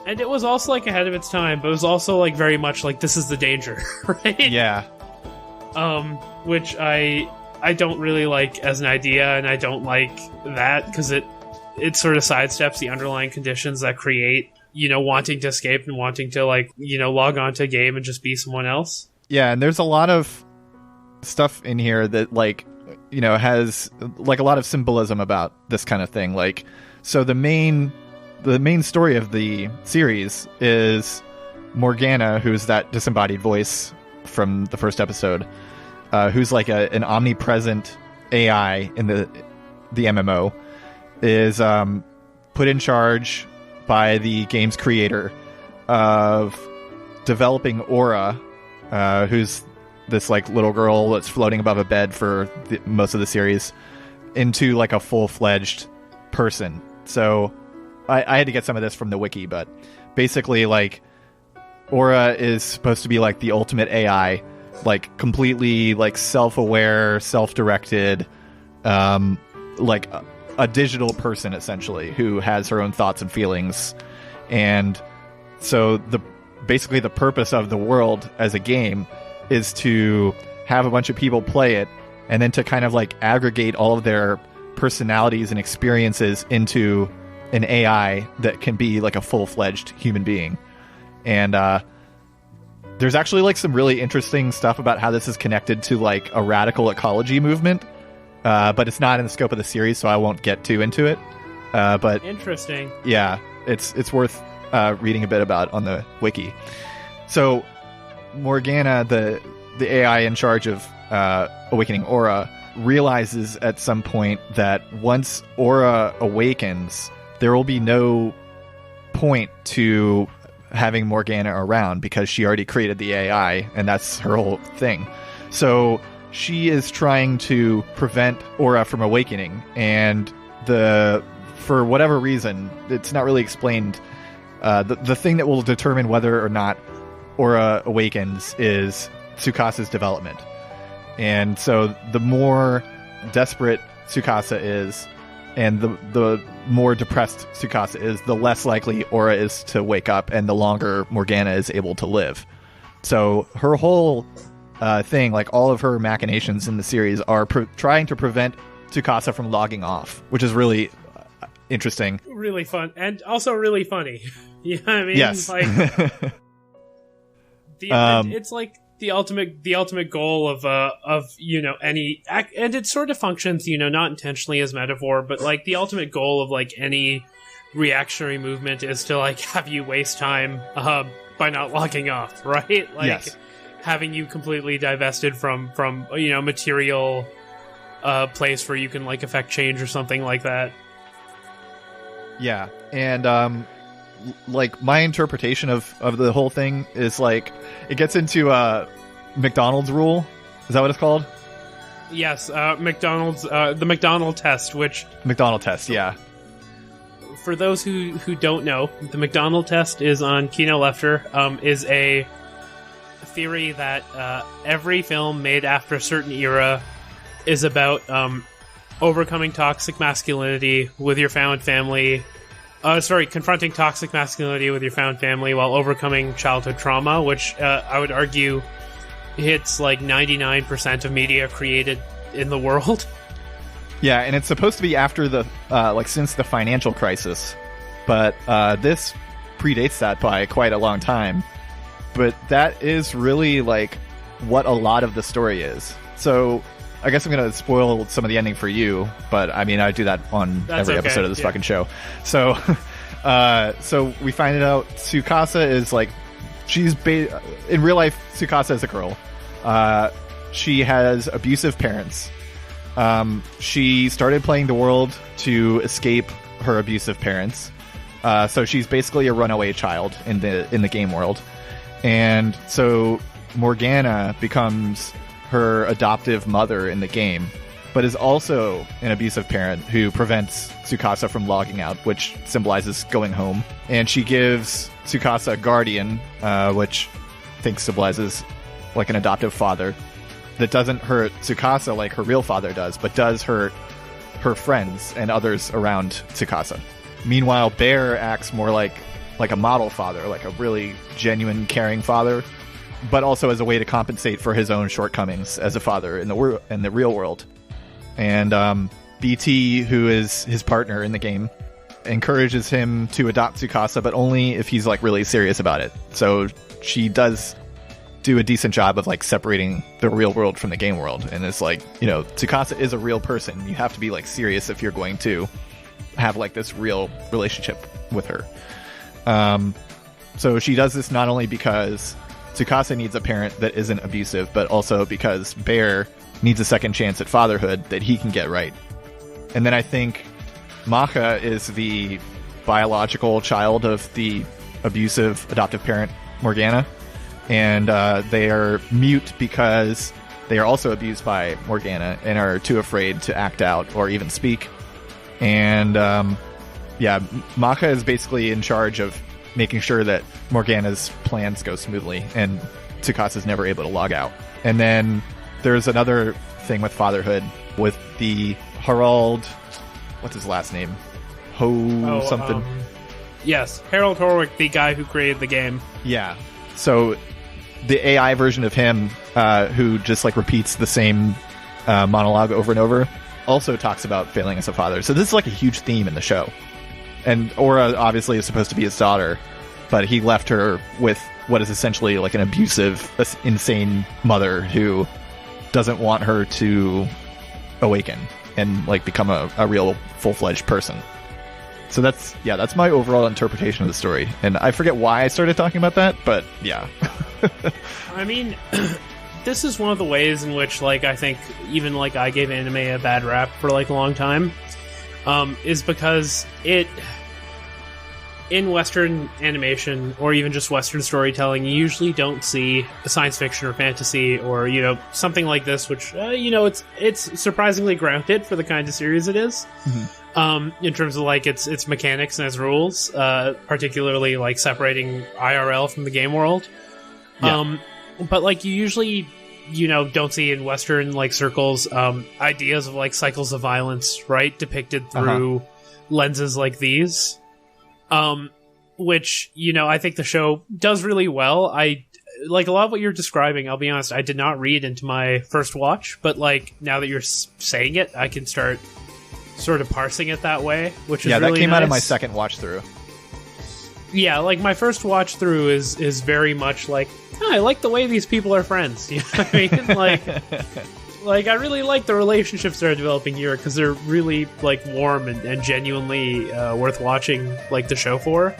Speaker 2: And it was also like ahead of its time, but it was also like very much like this is the danger, right?
Speaker 1: Yeah.
Speaker 2: Which I don't really like as an idea, and I don't like that because it sort of sidesteps the underlying conditions that create, wanting to escape and wanting to like, log on to a game and just be someone else.
Speaker 1: Yeah, and there's a lot of stuff in here that like, has like a lot of symbolism about this kind of thing. Like, so the main story of the series is Morgana, who's that disembodied voice from the first episode, who's like an omnipresent AI in the MMO, is put in charge by the game's creator of developing Aura, who's this like little girl that's floating above a bed for most of the series, into like a full-fledged person. So I had to get some of this from the wiki, but basically like Aura is supposed to be like the ultimate AI, like completely like self-aware, self-directed, like a digital person essentially who has her own thoughts and feelings. And so basically the purpose of the world as a game is to have a bunch of people play it, and then to kind of like aggregate all of their personalities and experiences into an AI that can be like a full-fledged human being. And there's actually like some really interesting stuff about how this is connected to like a radical ecology movement, but it's not in the scope of the series, so I won't get too into it. But
Speaker 2: interesting.
Speaker 1: Yeah, it's worth reading a bit about on the wiki. So Morgana, the AI in charge of awakening Aura, realizes at some point that once Aura awakens, there will be no point to having Morgana around because she already created the AI, and that's her whole thing. So she is trying to prevent Aura from awakening, and for whatever reason, it's not really explained, the thing that will determine whether or not Aura awakens is Tsukasa's development. And so the more desperate Tsukasa is, and the more depressed Tsukasa is, the less likely Aura is to wake up, and the longer Morgana is able to live. So her whole thing, like all of her machinations in the series, are trying to prevent Tsukasa from logging off, which is really interesting.
Speaker 2: Really fun, and also really funny. You know what I mean?
Speaker 1: Yes.
Speaker 2: Like, it's like the ultimate goal of you know, any act, and it sort of functions, you know, not intentionally as metaphor, but like the ultimate goal of like any reactionary movement is to like have you waste time by not logging off, right? Like,
Speaker 1: yes.
Speaker 2: Having you completely divested from you know, material place where you can like affect change or something like that.
Speaker 1: Yeah, and like my interpretation of the whole thing is like it gets into McDonald's rule. Is that what it's called?
Speaker 2: Yes, McDonald's the McDonald test, which
Speaker 1: McDonald test, yeah.
Speaker 2: For those who don't know, the McDonald test is on Kino Lefter, is a theory that every film made after a certain era is about overcoming toxic masculinity with your found family. Confronting toxic masculinity with your found family while overcoming childhood trauma, which I would argue hits like 99% of media created in the world.
Speaker 1: Yeah, and it's supposed to be after the like since the financial crisis, but this predates that by quite a long time. But that is really like what a lot of the story is. So I guess I'm going to spoil some of the ending for you, but I mean, I do that on every episode of this fucking show. So so we find out Tsukasa is like, she's in real life, Tsukasa is a girl. She has abusive parents. She started playing the world to escape her abusive parents. So she's basically a runaway child in the game world. And so Morgana becomes her adoptive mother in the game, but is also an abusive parent who prevents Tsukasa from logging out, which symbolizes going home. And she gives Tsukasa a guardian, which I think symbolizes like an adoptive father, that doesn't hurt Tsukasa like her real father does, but does hurt her friends and others around Tsukasa. Meanwhile, Bear acts more like a model father, like a really genuine, caring father, but also as a way to compensate for his own shortcomings as a father in the real world. And BT, who is his partner in the game, encourages him to adopt Tsukasa, but only if he's like really serious about it. So she does do a decent job of like separating the real world from the game world, and it's like, you know, Tsukasa is a real person. You have to be like serious if you're going to have like this real relationship with her. So she does this not only because Tsukasa needs a parent that isn't abusive, but also because Bear needs a second chance at fatherhood that he can get right. And then I think Maka is the biological child of the abusive adoptive parent Morgana, and they are mute because they are also abused by Morgana and are too afraid to act out or even speak. And yeah, Maka is basically in charge of making sure that Morgana's plans go smoothly and Tsukasa's never able to log out. And then there's another thing with fatherhood with the Harald, what's his last name? Something.
Speaker 2: Yes, Harold Horwick, the guy who created the game.
Speaker 1: Yeah. So the AI version of him, who just like repeats the same monologue over and over, also talks about failing as a father. So this is like a huge theme in the show. And Aura obviously is supposed to be his daughter, but he left her with what is essentially like an abusive, insane mother who doesn't want her to awaken and like become a real full-fledged person. So that's my overall interpretation of the story. And I forget why I started talking about that, but yeah.
Speaker 2: I mean, this is one of the ways in which, like, I think even like I gave anime a bad rap for like a long time, is because in Western animation or even just Western storytelling, you usually don't see science fiction or fantasy or, you know, something like this, which, you know, it's surprisingly grounded for the kind of series it is. Mm-hmm. In terms of like its mechanics and its rules, particularly like separating IRL from the game world.
Speaker 1: Yeah.
Speaker 2: but like you usually, don't see in Western like circles ideas of like cycles of violence, right, depicted through lenses like these, which I think the show does really well. I like a lot of what you're describing. I'll be honest, I did not read into my first watch, but like now that you're saying it, I can start sort of parsing it that way, which is really
Speaker 1: that came
Speaker 2: nice.
Speaker 1: out of my second watch through.
Speaker 2: Yeah, like my first watch through is very much like, I like the way these people are friends. You know what I mean? Like I really like the relationships they're developing here because they're really like warm and genuinely worth watching like the show for.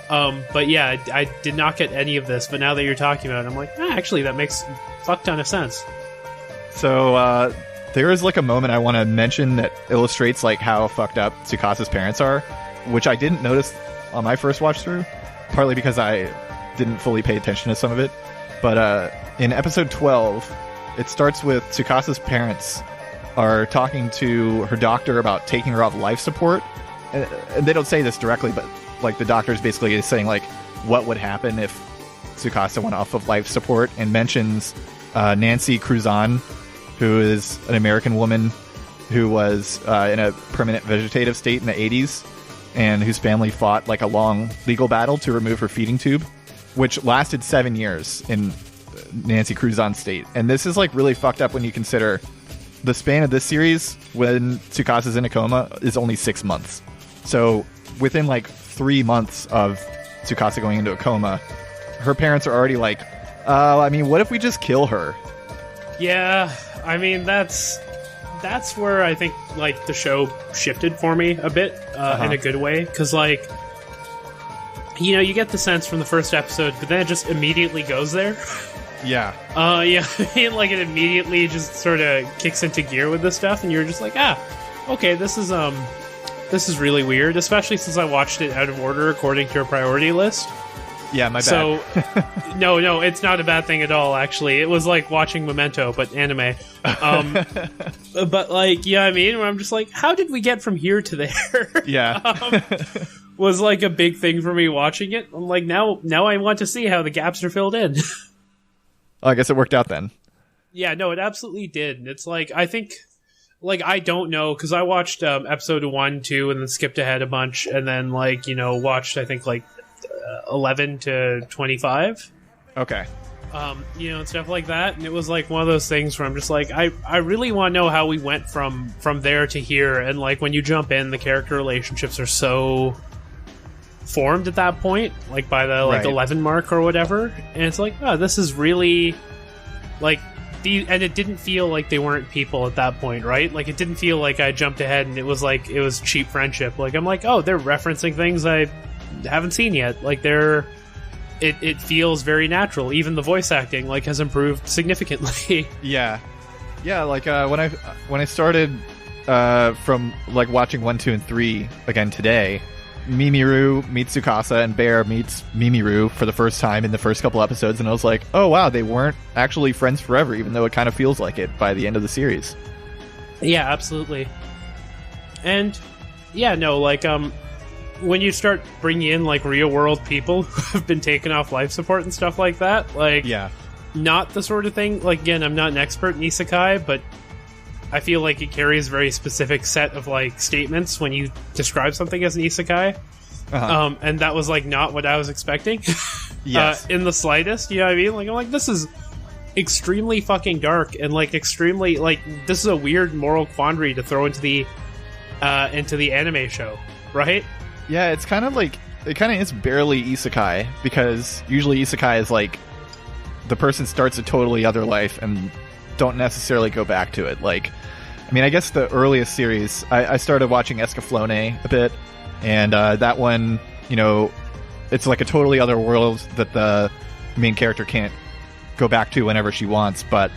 Speaker 2: But yeah, I did not get any of this. But now that you're talking about it, I'm like, actually, that makes a fuck ton of sense.
Speaker 1: So there is like a moment I want to mention that illustrates like how fucked up Tsukasa's parents are, which I didn't notice on my first watch through, partly because I didn't fully pay attention to some of it. But in episode 12, it starts with Tsukasa's parents are talking to her doctor about taking her off life support. And they don't say this directly, but like the doctor's basically saying like what would happen if Tsukasa went off of life support, and mentions Nancy Cruzan, who is an American woman who was in a permanent vegetative state in the 80s and whose family fought like a long legal battle to remove her feeding tube, which lasted 7 years in Nancy Cruzan's state. And this is like really fucked up when you consider the span of this series when Tsukasa's in a coma is only 6 months. So within like 3 months of Tsukasa going into a coma, her parents are already like, what if we just kill her? Yeah,
Speaker 2: I mean, that's where I think like the show shifted for me a bit in a good way, because like you get the sense from the first episode, but then it just immediately goes there.
Speaker 1: Yeah.
Speaker 2: Yeah, I mean, like it immediately just sort of kicks into gear with this stuff, and you're just like, okay, this is really weird, especially since I watched it out of order according to your priority list.
Speaker 1: Yeah, my bad.
Speaker 2: So, no, it's not a bad thing at all, actually. It was like watching Memento, but anime. But, like, yeah, I mean, I'm just like, how did we get from here to there?
Speaker 1: Yeah.
Speaker 2: Was, like, a big thing for me watching it. I'm like, now I want to see how the gaps are filled in.
Speaker 1: I guess it worked out then.
Speaker 2: Yeah, no, it absolutely did. It's like, I think... Like, I don't know, because I watched episode 1, 2, and then skipped ahead a bunch, and then, like, watched, I think, like, 11 to 25.
Speaker 1: Okay.
Speaker 2: And stuff like that. And it was, like, one of those things where I'm just like, I really want to know how we went from there to here. And, like, when you jump in, the character relationships are so formed at that point, like, by the, like, 11 mark or whatever. And it's like, this is really, like... and it didn't feel like they weren't people at that point, right? Like, it didn't feel like I jumped ahead and it was like, it was cheap friendship. Like, I'm like, they're referencing things I haven't seen yet. Like, it feels very natural. Even the voice acting, like, has improved significantly.
Speaker 1: Yeah. Yeah, like, when I started from, like, watching 1, 2, and 3 again today, Mimiru meets Tsukasa and Bear meets Mimiru for the first time in the first couple episodes, and I was like, oh wow, they weren't actually friends forever, even though it kind of feels like it by the end of the series.
Speaker 2: Yeah, absolutely. And yeah, no, like when you start bringing in like real world people who have been taken off life support and stuff like that, like not the sort of thing, like, again, I'm not an expert in Isekai, but I feel like it carries a very specific set of like statements when you describe something as an isekai, and that was like not what I was expecting. Yes, in the slightest. You know what I mean? Like, I'm like, this is extremely fucking dark and like extremely like this is a weird moral quandary to throw into the anime show, right?
Speaker 1: Yeah, it's kind of like it kind of is barely isekai, because usually isekai is like the person starts a totally other life and don't necessarily go back to it. Like, I mean, I guess the earliest series, I started watching Escaflowne a bit, and that one, it's like a totally other world that the main character can't go back to whenever she wants, but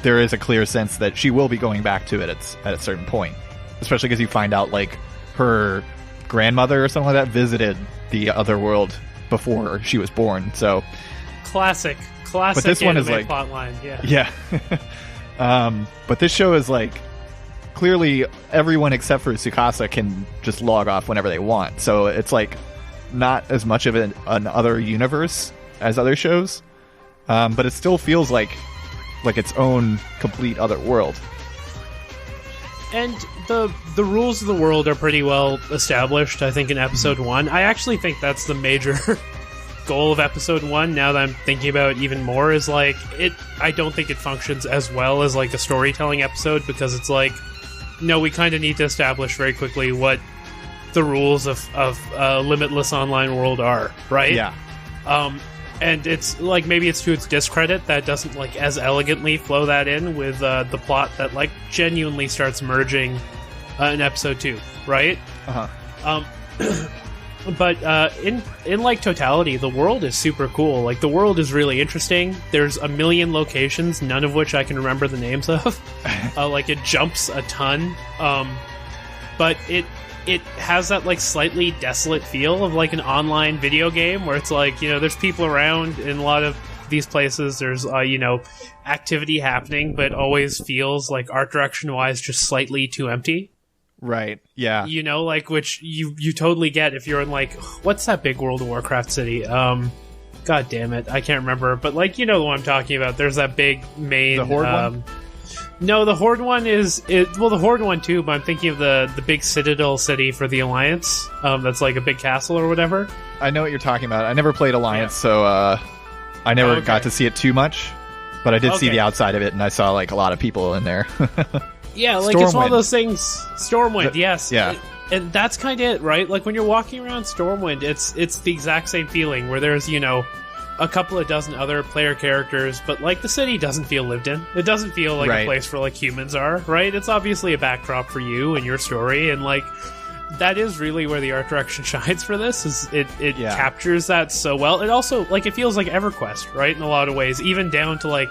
Speaker 1: there is a clear sense that she will be going back to it at a certain point, especially because you find out, like, her grandmother or something like that visited the other world before she was born, so...
Speaker 2: Classic
Speaker 1: but this one is like
Speaker 2: plotline, yeah.
Speaker 1: But this show is like clearly everyone except for Tsukasa can just log off whenever they want. So it's like not as much of an other universe as other shows. but it still feels like its own complete other world.
Speaker 2: And the rules of the world are pretty well established, I think, in episode 1. I actually think that's the major goal of episode 1, now that I'm thinking about it even more, is like, I don't think it functions as well as like a storytelling episode, because it's like, no, we kind of need to establish very quickly what the rules of a limitless online world are, right?
Speaker 1: Yeah.
Speaker 2: And it's like, maybe it's to its discredit that doesn't like as elegantly flow that in with the plot that like genuinely starts merging in episode 2, right? But in like totality, the world is super cool. Like, the world is really interesting. There's a million locations, none of which I can remember the names of. Like, it jumps a ton, but it has that like slightly desolate feel of like an online video game, where it's like, you know, there's people around in a lot of these places. There's you know, activity happening, but it always feels like art direction wise just slightly too empty.
Speaker 1: Right. Yeah.
Speaker 2: You know, like, which you totally get if you're in like, what's that big World of Warcraft city? God damn it, I can't remember. But like, you know what I'm talking about. There's that big main.
Speaker 1: The Horde one?
Speaker 2: No, the Horde one well, the Horde one too. But I'm thinking of the big Citadel city for the Alliance. That's like a big castle or whatever.
Speaker 1: I know what you're talking about. I never played Alliance, so I never got to see it too much. But I did see the outside of it, and I saw like a lot of people in there.
Speaker 2: Yeah, like, it's one of those things. Stormwind, yes.
Speaker 1: Yeah.
Speaker 2: And that's kind of it, right? Like, when you're walking around Stormwind, it's the exact same feeling, where there's, you know, a couple of dozen other player characters, but, like, the city doesn't feel lived in. It doesn't feel like a place where, like, humans are, right? It's obviously a backdrop for you and your story, and, like, that is really where the art direction shines for this, is it captures that so well. It also, like, it feels like EverQuest, right, in a lot of ways, even down to, like,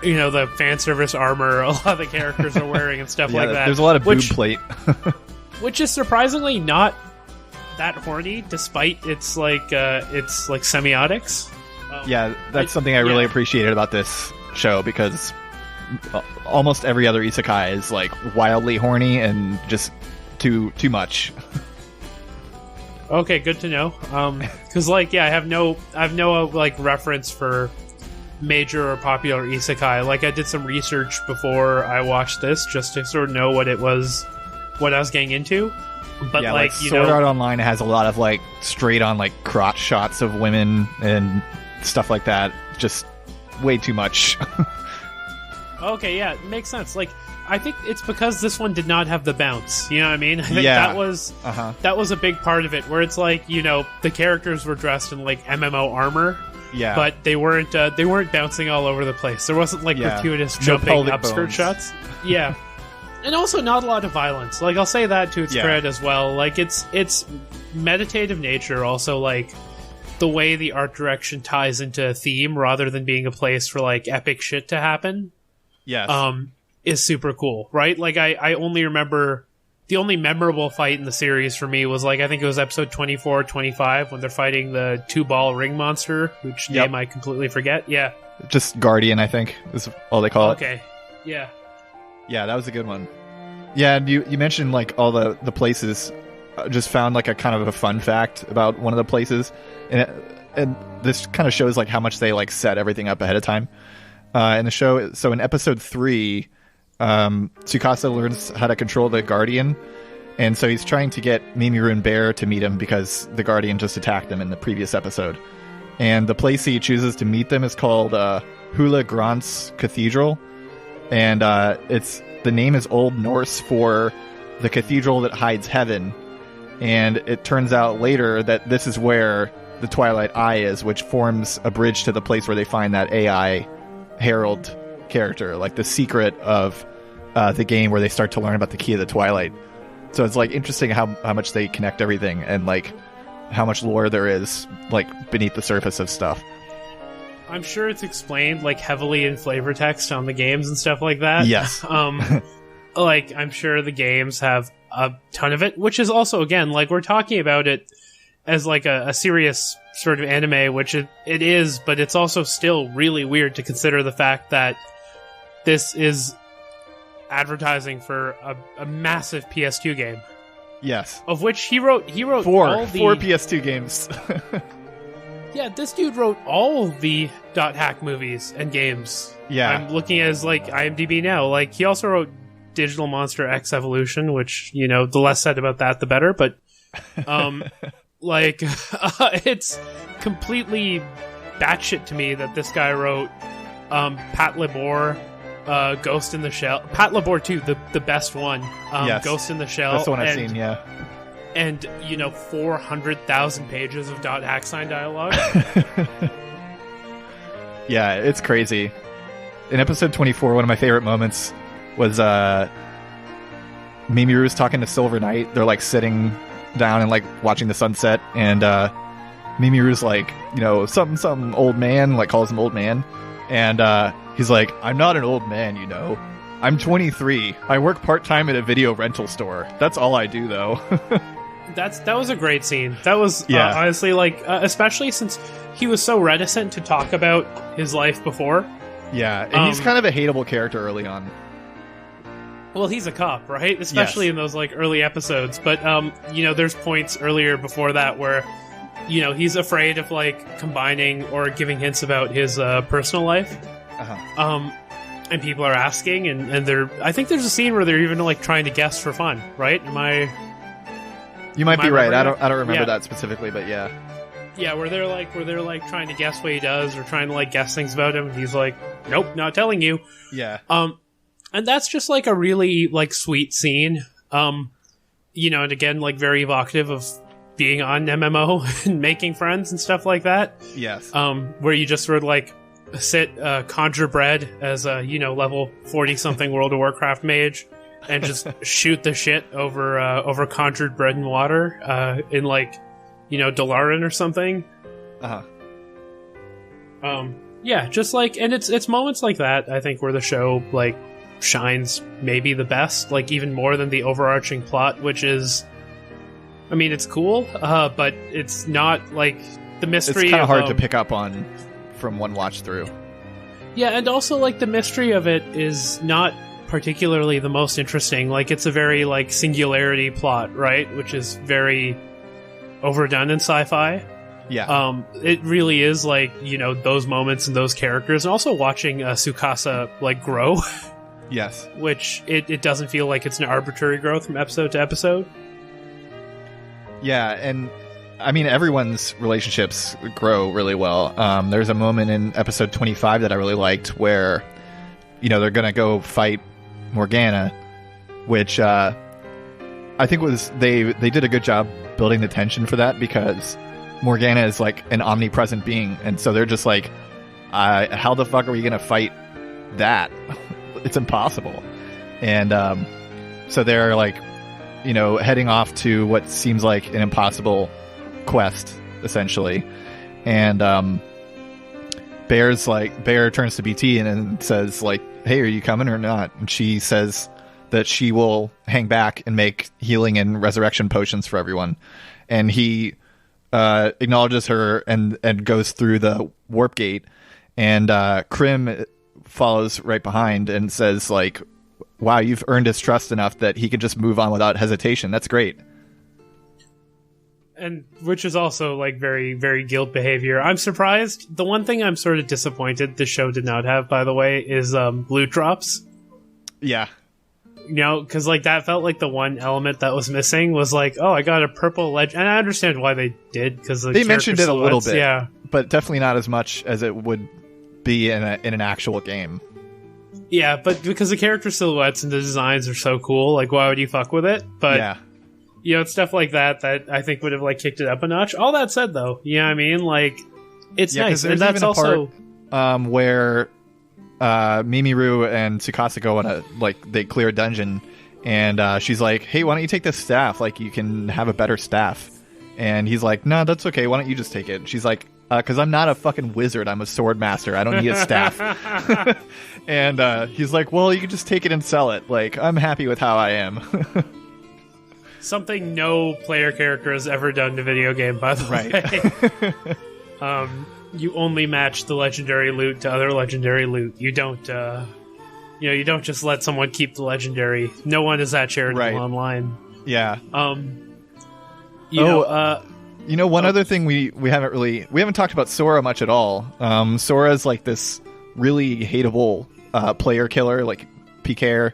Speaker 2: you know, the fan service armor a lot of the characters are wearing and stuff like that.
Speaker 1: There's a lot of boob plate.
Speaker 2: Which is surprisingly not that horny, despite its semiotics.
Speaker 1: Yeah, that's something I really appreciated about this show, because almost every other isekai is like wildly horny and just too much.
Speaker 2: Okay, good to know. Because like, yeah, I have no like reference for major or popular isekai. Like, I did some research before I watched this just to sort of know what I was getting into. But
Speaker 1: yeah,
Speaker 2: like,
Speaker 1: Sword Art Online has a lot of like straight on like crotch shots of women and stuff like that. Just way too much.
Speaker 2: Okay, yeah, it makes sense. Like, I think it's because this one did not have the bounce. You know what I mean? I think that was a big part of it, where it's like, you know, the characters were dressed in like MMO armor.
Speaker 1: Yeah,
Speaker 2: but they weren't bouncing all over the place. There wasn't like gratuitous jumping upskirt shots. Yeah, and also not a lot of violence. Like, I'll say that to its credit as well. Like, it's meditative nature. Also, like, the way the art direction ties into a theme rather than being a place for like epic shit to happen.
Speaker 1: Yes,
Speaker 2: is super cool, right? Like, I only remember the only memorable fight in the series for me was, like, I think it was episode 24 or 25 when they're fighting the 2-ball ring monster, which name I completely forget. Yeah.
Speaker 1: Just Guardian, I think, is all they call it.
Speaker 2: Okay. Yeah.
Speaker 1: Yeah, that was a good one. Yeah, and you mentioned, like, all the places. Just found, like, a kind of a fun fact about one of the places. And this kind of shows, like, how much they, like, set everything up ahead of time. In the show, so in episode 3... Tsukasa learns how to control the Guardian, and so he's trying to get Mimiru and Bear to meet him because the Guardian just attacked them in the previous episode. And the place he chooses to meet them is called Hula Grant's Cathedral, and the name is Old Norse for the cathedral that hides heaven. And it turns out later that this is where the Twilight Eye is, which forms a bridge to the place where they find that AI Herald character, like the secret of the game where they start to learn about the key of the Twilight. So it's like interesting how much they connect everything, and like how much lore there is like beneath the surface of stuff.
Speaker 2: I'm sure it's explained like heavily in flavor text on the games and stuff like that.
Speaker 1: Yes.
Speaker 2: Like, I'm sure the games have a ton of it, which is also, again, like, we're talking about it as like a serious sort of anime, which it is, but it's also still really weird to consider the fact that this is advertising for a massive PS2 game.
Speaker 1: Yes.
Speaker 2: Of which he wrote
Speaker 1: four
Speaker 2: all the...
Speaker 1: 4 PS2 games.
Speaker 2: Yeah, this dude wrote all the .hack movies and games.
Speaker 1: Yeah.
Speaker 2: I'm looking at his, like, IMDb now. Like, he also wrote Digital Monster X Evolution, which, you know, the less said about that, the better. But, like, it's completely batshit to me that this guy wrote Pat Labor, Ghost in the Shell. Pat Labor 2, the best one.
Speaker 1: Yes.
Speaker 2: Ghost in the Shell.
Speaker 1: That's the one I've seen, yeah.
Speaker 2: And, you know, 400,000 pages of .hack sign dialogue.
Speaker 1: Yeah, it's crazy. In episode 24, one of my favorite moments was Mimiru's talking to Silver Knight. They're, like, sitting down and, like, watching the sunset. And Mimiru's like, you know, something old man, like, calls him old man. And he's like, I'm not an old man, you know. I'm 23. I work part-time at a video rental store. That's all I do, though.
Speaker 2: That was a great scene. That was honestly, like, especially since he was so reticent to talk about his life before.
Speaker 1: Yeah, and he's kind of a hateable character early on.
Speaker 2: Well, he's a cop, right? Especially in those, like, early episodes. But, you know, there's points earlier before that where, you know, he's afraid of, like, combining or giving hints about his personal life. And people are asking, and they're... I think there's a scene where they're even, like, trying to guess for fun, right?
Speaker 1: You might be right. I don't remember that specifically, but yeah.
Speaker 2: Yeah, where they're like trying to guess what he does or trying to, like, guess things about him, and he's like, nope, not telling you.
Speaker 1: Yeah.
Speaker 2: And that's just, like, a really, like, sweet scene. You know, and again, like, very evocative of being on MMO and making friends and stuff like that.
Speaker 1: Yes.
Speaker 2: Where you just sort of, like, conjure bread as a, you know, level 40-something World of Warcraft mage. And just shoot the shit over conjured bread and water in, like, you know, Dalaran or something. Yeah, just like, and it's moments like that, I think, where the show, like, shines maybe the best, like, even more than the overarching plot, which is, I mean, it's cool, but it's not, like, the mystery.
Speaker 1: It's kind of hard to pick up on from one watch through.
Speaker 2: Yeah, and also, like, the mystery of it is not particularly the most interesting. Like, it's a very, like, singularity plot, right? Which is very overdone in sci-fi.
Speaker 1: Yeah.
Speaker 2: It really is, like, you know, those moments and those characters, and also watching Tsukasa, like, grow.
Speaker 1: Yes. Which
Speaker 2: it doesn't feel like it's an arbitrary growth from episode to episode.
Speaker 1: Yeah, and I mean, everyone's relationships grow really well. There's a moment in episode 25 that I really liked where, you know, they're gonna go fight Morgana, which I think was they did a good job building the tension for that, because Morgana is, like, an omnipresent being, and so they're just like, how the fuck are we gonna fight that? It's impossible. And so they're, like, you know, heading off to what seems like an impossible quest, essentially. And Bear turns to BT and says, like, hey, are you coming or not? And she says that she will hang back and make healing and resurrection potions for everyone. And he acknowledges her and goes through the warp gate. And Krim follows right behind and says, like, wow, you've earned his trust enough that he can just move on without hesitation. That's great.
Speaker 2: And which is also, like, very, very guild behavior. I'm surprised. The one thing I'm sort of disappointed the show did not have, by the way, is loot drops.
Speaker 1: Yeah.
Speaker 2: You know, because, like, that felt like the one element that was missing was, like, oh, I got a purple legend. And I understand why they did, because
Speaker 1: they mentioned it a little bit.
Speaker 2: Yeah.
Speaker 1: But definitely not as much as it would be in an actual game.
Speaker 2: Yeah, but because the character silhouettes and the designs are so cool, like, why would you fuck with it? But
Speaker 1: yeah.
Speaker 2: You know, it's stuff like that I think would have, like, kicked it up a notch. All that said, though, you know what I mean? Like, it's nice. And that's also
Speaker 1: part, where Mimiru and Tsukasa go on a, like, they clear a dungeon, and she's like, hey, why don't you take this staff? Like, you can have a better staff. And he's like, no, that's okay. Why don't you just take it? And she's like, because I'm not a fucking wizard. I'm a sword master. I don't need a staff. And he's like, well, you can just take it and sell it. Like, I'm happy with how I am.
Speaker 2: Something no player character has ever done to video game, by the way. You only match the legendary loot to other legendary loot. You don't, you don't just let someone keep the legendary. No one is that charitable online.
Speaker 1: Yeah. One other thing we haven't talked about Sora much at all. Sora's like this really hateable player killer, like PKer.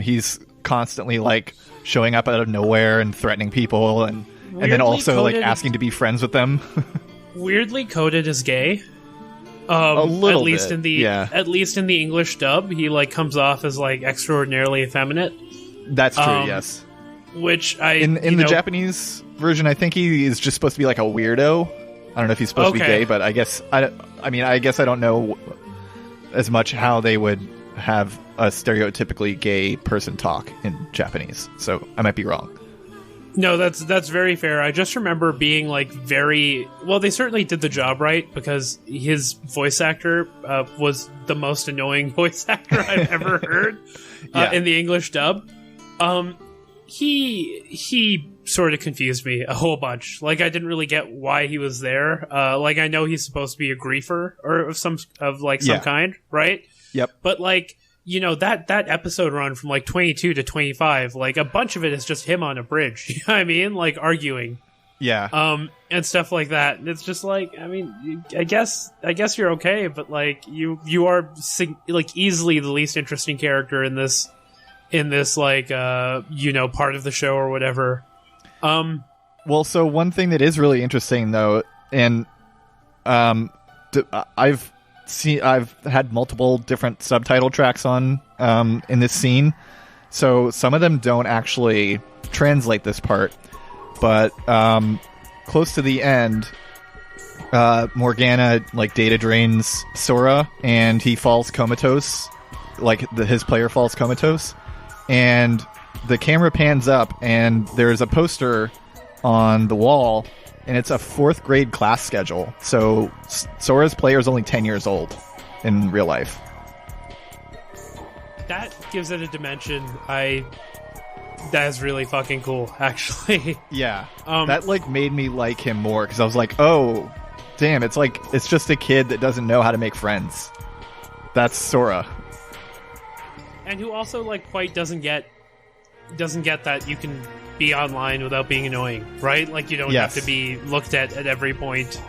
Speaker 1: He's constantly like showing up out of nowhere and threatening people, and then also like asking to be friends with them.
Speaker 2: Weirdly coded as gay.
Speaker 1: A little
Speaker 2: at least
Speaker 1: bit,
Speaker 2: at least in the English dub, he like comes off as like extraordinarily effeminate.
Speaker 1: That's true. Yes.
Speaker 2: Which
Speaker 1: in the Japanese version, I think he is just supposed to be like a weirdo. I don't know if he's supposed to be gay, but I guess I don't know as much how they would have a stereotypically gay person talk in Japanese. So I might be wrong.
Speaker 2: No, that's very fair. I just remember being like very well. They certainly did the job right because his voice actor was the most annoying voice actor I've ever heard in the English dub. He sort of confused me a whole bunch. Like I didn't really get why he was there. Like I know he's supposed to be a griefer or of some kind, right?
Speaker 1: Yep.
Speaker 2: But like. That episode run from like 22 to 25, like a bunch of it is just him on a bridge. You know what I mean? Like arguing.
Speaker 1: Yeah.
Speaker 2: And stuff like that. And it's just like, I mean, I guess you're okay, but like you are like easily the least interesting character in this like part of the show or whatever.
Speaker 1: Well, so one thing that is really interesting though, and I've had multiple different subtitle tracks on in this scene, so some of them don't actually translate this part, but close to the end, Morgana like data drains Sora and he falls comatose, like his player falls comatose, and the camera pans up and there's a poster on the wall. And it's a 4th grade class schedule. So Sora's player is only 10 years old in real life.
Speaker 2: That gives it a dimension. That is really fucking cool, actually.
Speaker 1: Yeah. That like made me like him more because I was like, oh, damn, it's just a kid that doesn't know how to make friends. That's Sora.
Speaker 2: And who also like quite doesn't get that you can be online without being annoying, right? Like you don't have to be looked at every point.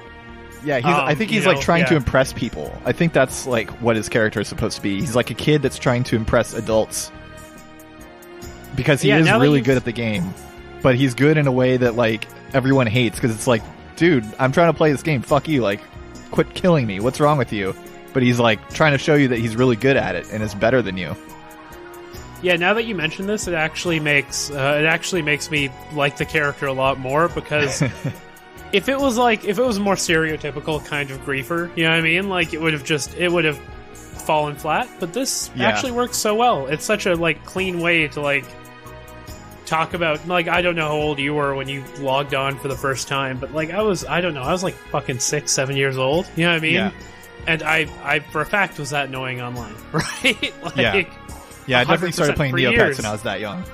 Speaker 1: Yeah, I think he's like trying to impress people. I think that's like what his character is supposed to be. He's like a kid that's trying to impress adults because he is really good at the game, but he's good in a way that like everyone hates because it's like, dude, I'm trying to play this game. Fuck you, like, quit killing me. What's wrong with you? But he's like trying to show you that he's really good at it and is better than you.
Speaker 2: Yeah, now that you mention this, it actually makes me like the character a lot more because if it was a more stereotypical kind of griefer, you know what I mean? Like it would have fallen flat. But this actually works so well. It's such a like clean way to like talk about. Like I don't know how old you were when you logged on for the first time, but like I was like fucking 6-7 years old. You know what I mean? Yeah. And I for a fact was that annoying online, right? Like.
Speaker 1: Yeah, I definitely started playing Neopets when I was that young.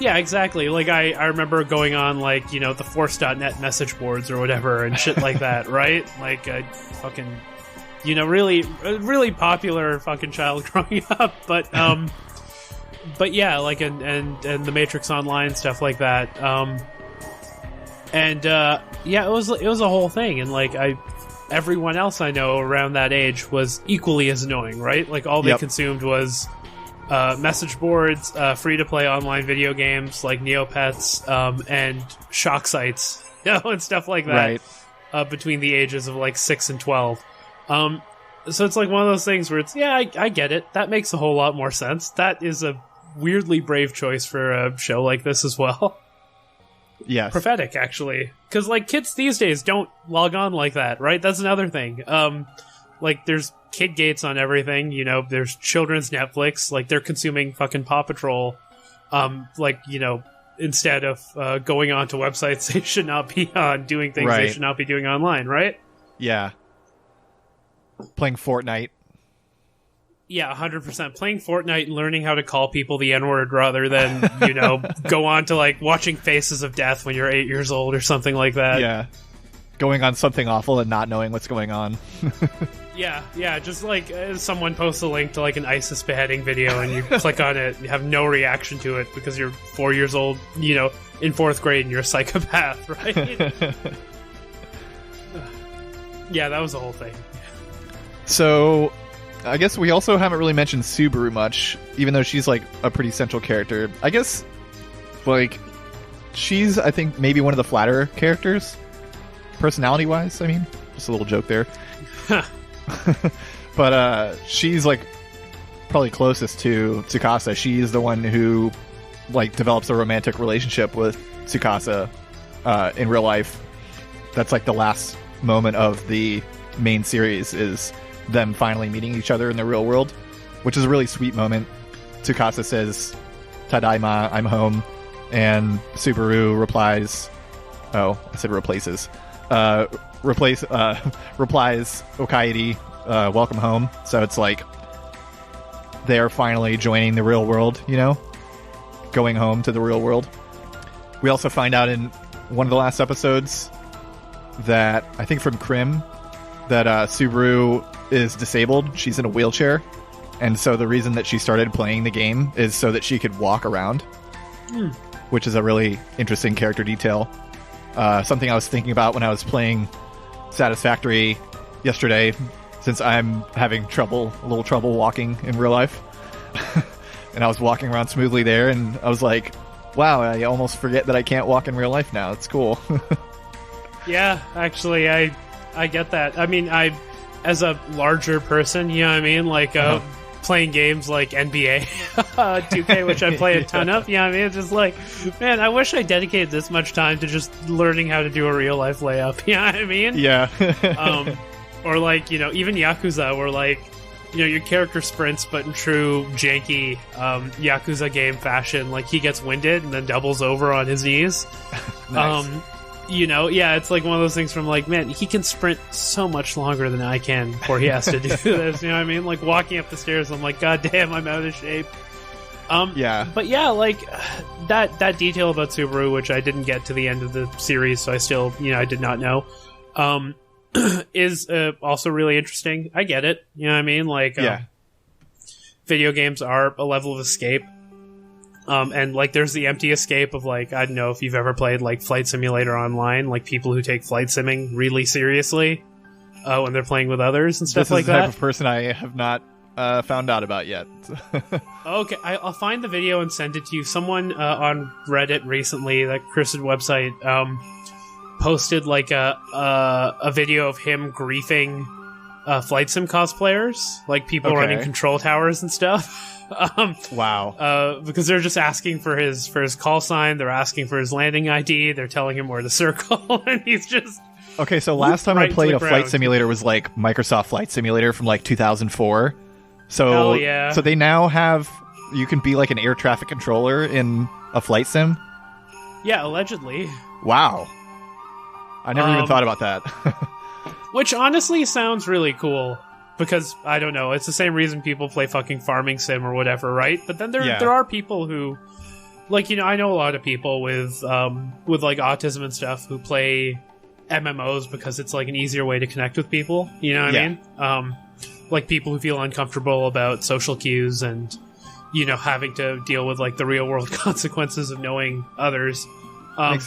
Speaker 2: Yeah, exactly. Like, I remember going on, like, the Force.net message boards or whatever and shit like that, right? Like, fucking, really, really popular fucking child growing up. But yeah, like, and the Matrix Online, stuff like that. Yeah, it was a whole thing. And, like, everyone else I know around that age was equally as annoying, right? Like, all they consumed was... message boards, free-to-play online video games like Neopets, and shock sites, and stuff like that, right. Between the ages of like 6 and 12. So it's like one of those things where it's, I get it. That makes a whole lot more sense. That is a weirdly brave choice for a show like this as well.
Speaker 1: Yes.
Speaker 2: Prophetic, actually. Because like kids these days don't log on like that, right? That's another thing. Like there's kid gates on everything, there's children's Netflix, like they're consuming fucking Paw Patrol, instead of going on to websites they should not be on, doing things they should not be doing online, right?
Speaker 1: Yeah. Playing Fortnite.
Speaker 2: Yeah, 100%. Playing Fortnite and learning how to call people the N-word rather than, go on to like watching Faces of Death when you're 8 years old or something like that.
Speaker 1: Yeah. going on something awful and not knowing what's going on.
Speaker 2: Yeah, just like someone posts a link to like an ISIS beheading video and you click on it and you have no reaction to it because you're 4 years old, you know, in 4th grade and you're a psychopath, right? Yeah, that was the whole thing.
Speaker 1: So, I guess we also haven't really mentioned Subaru much, even though she's like a pretty central character. I guess, like, she's, I think, maybe one of the flatter characters, personality-wise, I mean. Just a little joke there. But she's like probably closest to Tsukasa. She's the one who like develops a romantic relationship with Tsukasa in real life. That's like the last moment of the main series, is them finally meeting each other in the real world, which is a really sweet moment. Tsukasa says, "Tadaima, I'm home," and Subaru replies, "Oh, I said replaces." Replies, "Okaidi, welcome home." So it's like they are finally joining the real world, you know, going home to the real world. We also find out in one of the last episodes that, I think from Krim, that Subaru is disabled. She's in a wheelchair, and so the reason that she started playing the game is so that she could walk around, which is a really interesting character detail. Something I was thinking about when I was playing Satisfactory yesterday, since I'm having a little trouble walking in real life. And I was walking around smoothly there, and I was like, wow, I almost forget that I can't walk in real life now. It's cool.
Speaker 2: Yeah, actually, I get that. I mean, as a larger person, you know what I mean? Like, playing games like NBA 2K, which I play a ton of. Yeah, I mean, it's just like, man, I wish I dedicated this much time to just learning how to do a real life layup. You know what I mean?
Speaker 1: Yeah.
Speaker 2: Or like, you know, even Yakuza, where like, you know, your character sprints, but in true janky Yakuza game fashion, like he gets winded and then doubles over on his knees.
Speaker 1: Nice.
Speaker 2: You know, yeah, it's like one of those things from like, man, he can sprint so much longer than I can before he has to do this. You know what I mean? Like walking up the stairs, I'm like, God damn, I'm out of shape.
Speaker 1: Yeah.
Speaker 2: But yeah, like that detail about Subaru, which I didn't get to the end of the series, so I still, you know, I did not know, is also really interesting. I get it. You know what I mean? Like, video games are a level of escape. And like there's the empty escape of like, I don't know if you've ever played like Flight Simulator Online, like people who take flight simming really seriously when they're playing with others and stuff like that.
Speaker 1: This is the type of person I have not found out about yet.
Speaker 2: Okay, I'll find the video and send it to you. Someone on Reddit recently, that cursed website, posted like a video of him griefing flight sim cosplayers, like people running control towers and stuff.
Speaker 1: Wow.
Speaker 2: Because they're just asking for his call sign, they're asking for his landing ID, they're telling him where to circle, and he's just...
Speaker 1: Okay, so last time I played a flight simulator was like Microsoft Flight Simulator from like 2004. So,
Speaker 2: hell yeah.
Speaker 1: So they now have... You can be like an air traffic controller in a flight sim?
Speaker 2: Yeah, allegedly.
Speaker 1: Wow. I never even thought about that.
Speaker 2: Which honestly sounds really cool. Because, I don't know, it's the same reason people play fucking farming sim or whatever, right? But then there are people who, like, you know, I know a lot of people with like autism and stuff who play MMOs because it's like an easier way to connect with people, you know what I mean? Like people who feel uncomfortable about social cues and, you know, having to deal with like the real world consequences of knowing others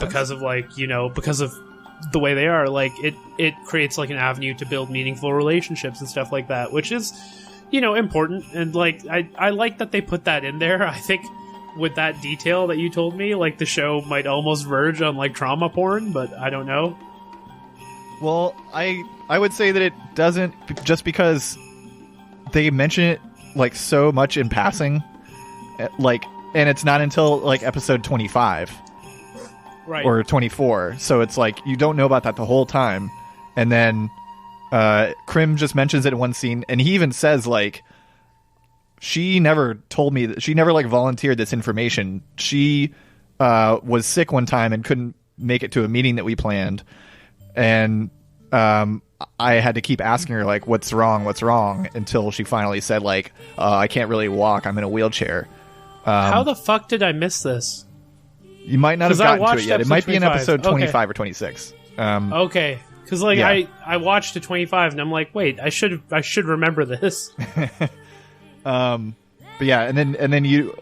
Speaker 2: because of like, you know, because of the way they are, like it creates like an avenue to build meaningful relationships and stuff like that, which is, you know, important. And like I like that they put that in there. I think with that detail that you told me, like the show might almost verge on like trauma porn, but I don't know.
Speaker 1: Well, I would say that it doesn't, just because they mention it like so much in passing, like, and it's not until like episode 25. Right. Or 24. So it's like you don't know about that the whole time. And then Krim just mentions it in one scene, and he even says like she never told me that, she never like volunteered this information. She was sick one time and couldn't make it to a meeting that we planned. And I had to keep asking her like what's wrong until she finally said like I can't really walk, I'm in a wheelchair.
Speaker 2: How the fuck did I miss this?
Speaker 1: You might not have gotten to it yet. It might be in episode 25 or 26.
Speaker 2: Okay. Because like I watched a 25 and I'm like, wait, I should remember this.
Speaker 1: But yeah, and then you,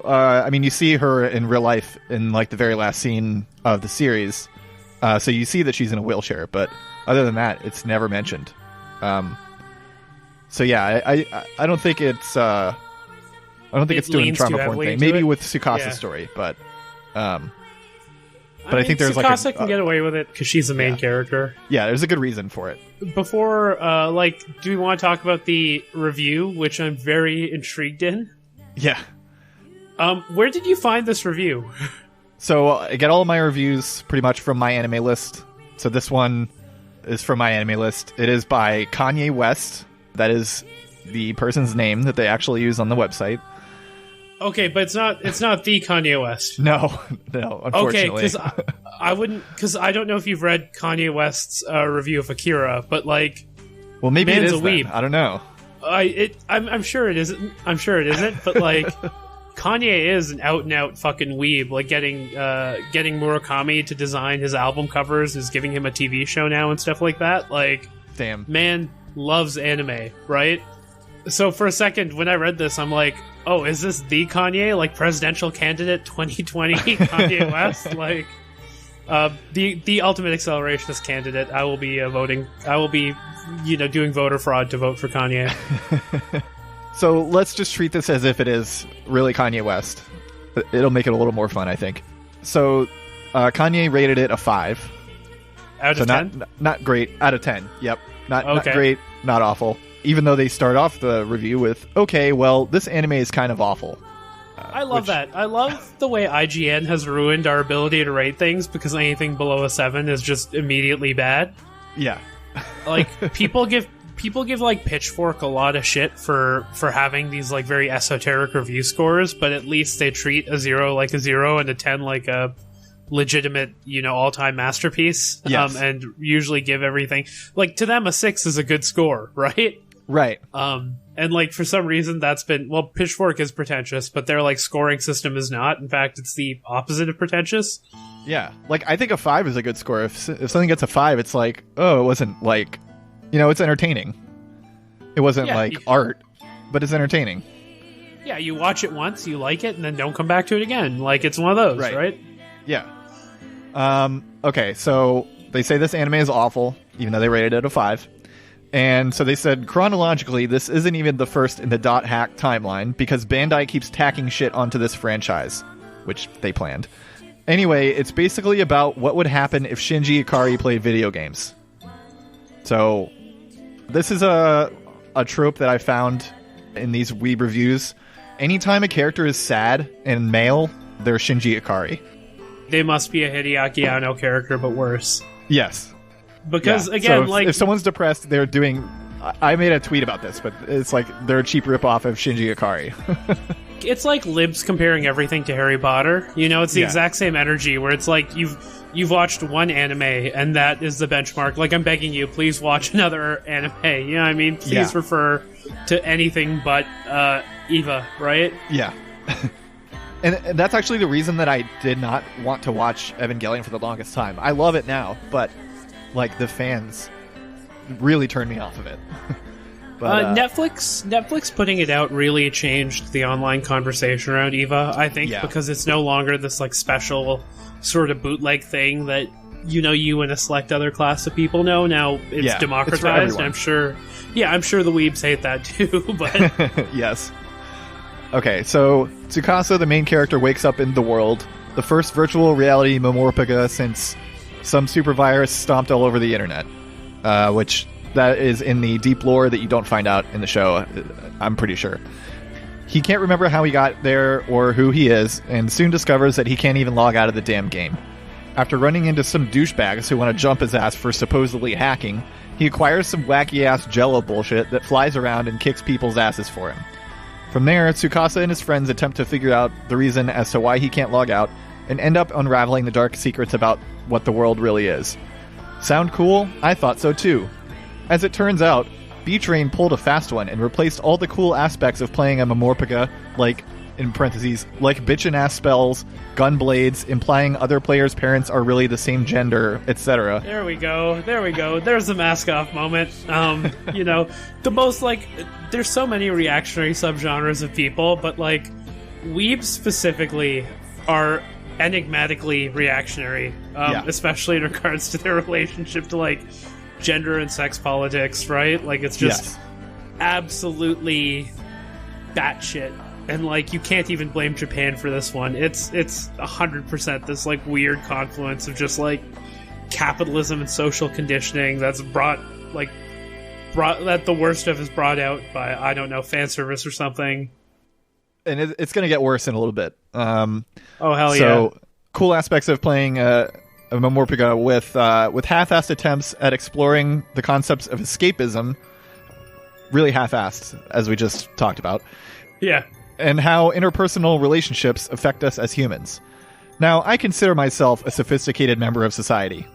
Speaker 1: you see her in real life in like the very last scene of the series. So you see that she's in a wheelchair, but other than that, it's never mentioned. So yeah, I don't think it's it's doing a trauma porn thing. Maybe with Tsukasa's story, but I think there's
Speaker 2: Tsukasa can get away with it because she's the main character.
Speaker 1: Yeah, there's a good reason for it.
Speaker 2: Before, do we want to talk about the review, which I'm very intrigued in?
Speaker 1: Yeah.
Speaker 2: Where did you find this review?
Speaker 1: So I get all of my reviews pretty much from My Anime List. So this one is from My Anime List. It is by Kanye West. That is the person's name that they actually use on the website.
Speaker 2: Okay, but it's not the Kanye West.
Speaker 1: No, unfortunately.
Speaker 2: Okay, because I don't know if you've read Kanye West's review of Akira, but like,
Speaker 1: well, maybe it is
Speaker 2: a weeb.
Speaker 1: I don't know.
Speaker 2: I'm sure it isn't. I'm sure it isn't. But like, Kanye is an out and out fucking weeb. Like getting Murakami to design his album covers is giving him a TV show now and stuff like that. Like,
Speaker 1: damn,
Speaker 2: man loves anime, right? So for a second, when I read this, I'm like, oh, is this the Kanye, like presidential candidate 2020 Kanye West? Like, the ultimate accelerationist candidate. I will be voting. I will be, doing voter fraud to vote for Kanye.
Speaker 1: So let's just treat this as if it is really Kanye West. It'll make it a little more fun, I think. So Kanye rated it a 5.
Speaker 2: Out of 10?
Speaker 1: Not great. Out of 10. Yep. Not great, not awful. Even though they start off the review with, okay, well, this anime is kind of awful.
Speaker 2: I love that. I love the way IGN has ruined our ability to rate things, because anything below a 7 is just immediately bad.
Speaker 1: Yeah.
Speaker 2: Like, people give like Pitchfork a lot of shit for having these like very esoteric review scores, but at least they treat a 0 like a 0 and a 10 like a legitimate, all-time masterpiece.
Speaker 1: Yes.
Speaker 2: And usually give everything, like, to them a 6 is a good score, right?
Speaker 1: Right.
Speaker 2: And like, for some reason that's been, well, Pitchfork is pretentious, but their like scoring system is not. In fact, it's the opposite of pretentious.
Speaker 1: Yeah. Like, I think a 5 is a good score. If something gets a 5, it's like, oh, it wasn't like, it's entertaining. It wasn't art, but it's entertaining.
Speaker 2: Yeah, you watch it once, you like it, and then don't come back to it again. Like, it's one of those, right?
Speaker 1: Yeah. Okay, so they say this anime is awful, even though they rated it a 5. And so they said, chronologically, this isn't even the first in the dot hack timeline, because Bandai keeps tacking shit onto this franchise, which they planned. Anyway, it's basically about what would happen if Shinji Ikari played video games. So, this is a trope that I found in these weeb reviews. Anytime a character is sad and male, they're Shinji Ikari.
Speaker 2: They must be a Hideaki Anno character, but worse.
Speaker 1: Yes.
Speaker 2: Because, again,
Speaker 1: so if someone's depressed, they're doing... I made a tweet about this, but it's like they're a cheap ripoff of Shinji Ikari.
Speaker 2: It's like libs comparing everything to Harry Potter. It's the exact same energy, where it's like you've watched one anime, and that is the benchmark. Like, I'm begging you, please watch another anime. You know what I mean? Please refer to anything but Eva, right?
Speaker 1: Yeah. And that's actually the reason that I did not want to watch Evangelion for the longest time. I love it now, but like, the fans really turned me off of it. But,
Speaker 2: Netflix putting it out really changed the online conversation around Eva, I think, because it's no longer this like special sort of bootleg thing that you and a select other class of people know. Now it's democratized, and I'm sure the weebs hate that too. But
Speaker 1: yes. Okay, so Tsukasa, the main character, wakes up in the world, the first virtual reality Momorpaga since some super virus stomped all over the internet, which that is in the deep lore that you don't find out in the show, I'm pretty sure. He can't remember how he got there or who he is, and soon discovers that he can't even log out of the damn game. After running into some douchebags who want to jump his ass for supposedly hacking, he acquires some wacky-ass Jello bullshit that flies around and kicks people's asses for him. From there, Tsukasa and his friends attempt to figure out the reason as to why he can't log out, and end up unraveling the dark secrets about what the world really is. Sound cool? I thought so too. As it turns out, B-Train pulled a fast one and replaced all the cool aspects of playing a Momorpaga, like in parentheses, like bitchin' ass spells, gun blades, implying other players' parents are really the same gender, etc.
Speaker 2: There we go. There's the mask off moment. You know, the most, like, there's so many reactionary subgenres of people, but, like, weebs specifically are enigmatically reactionary, especially in regards to their relationship to, like, gender and sex politics, right? Like, it's just absolutely batshit. And, like, you can't even blame Japan for this one. It's 100% this, like, weird confluence of just, like, capitalism and social conditioning that's brought that the worst of is brought out by, I don't know, fan service or something.
Speaker 1: And it's going to get worse in a little bit.
Speaker 2: Oh, hell yeah.
Speaker 1: So, cool aspects of playing Memoria with half-assed attempts at exploring the concepts of escapism. Really half-assed, as we just talked about.
Speaker 2: Yeah.
Speaker 1: And how interpersonal relationships affect us as humans. Now, I consider myself a sophisticated member of society.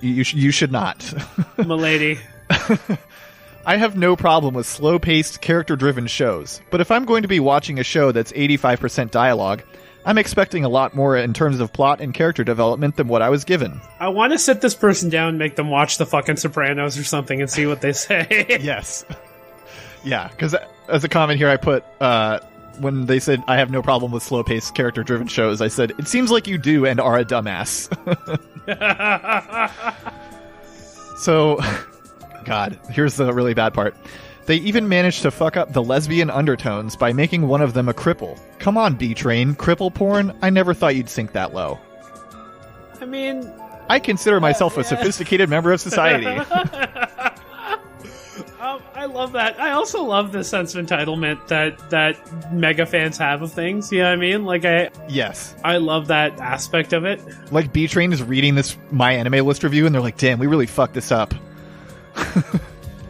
Speaker 1: You should not.
Speaker 2: Milady.
Speaker 1: I have no problem with slow-paced, character-driven shows, but if I'm going to be watching a show that's 85% dialogue, I'm expecting a lot more in terms of plot and character development than what I was given.
Speaker 2: I want to sit this person down and make them watch the fucking Sopranos or something and see what they say.
Speaker 1: Yes. Yeah, because as a comment here I put, when they said I have no problem with slow-paced, character-driven shows, I said, it seems like you do and are a dumbass. So, God, here's the really bad part. They even managed to fuck up the lesbian undertones by making one of them a cripple. Come on, B-Train, cripple porn? I never thought you'd sink that low.
Speaker 2: I mean...
Speaker 1: I consider myself a sophisticated member of society.
Speaker 2: I love that. I also love the sense of entitlement that mega fans have of things. You know what I mean? Like,
Speaker 1: Yes.
Speaker 2: I love that aspect of it.
Speaker 1: Like, B-Train is reading this My Anime List review, and they're like, damn, we really fucked this up.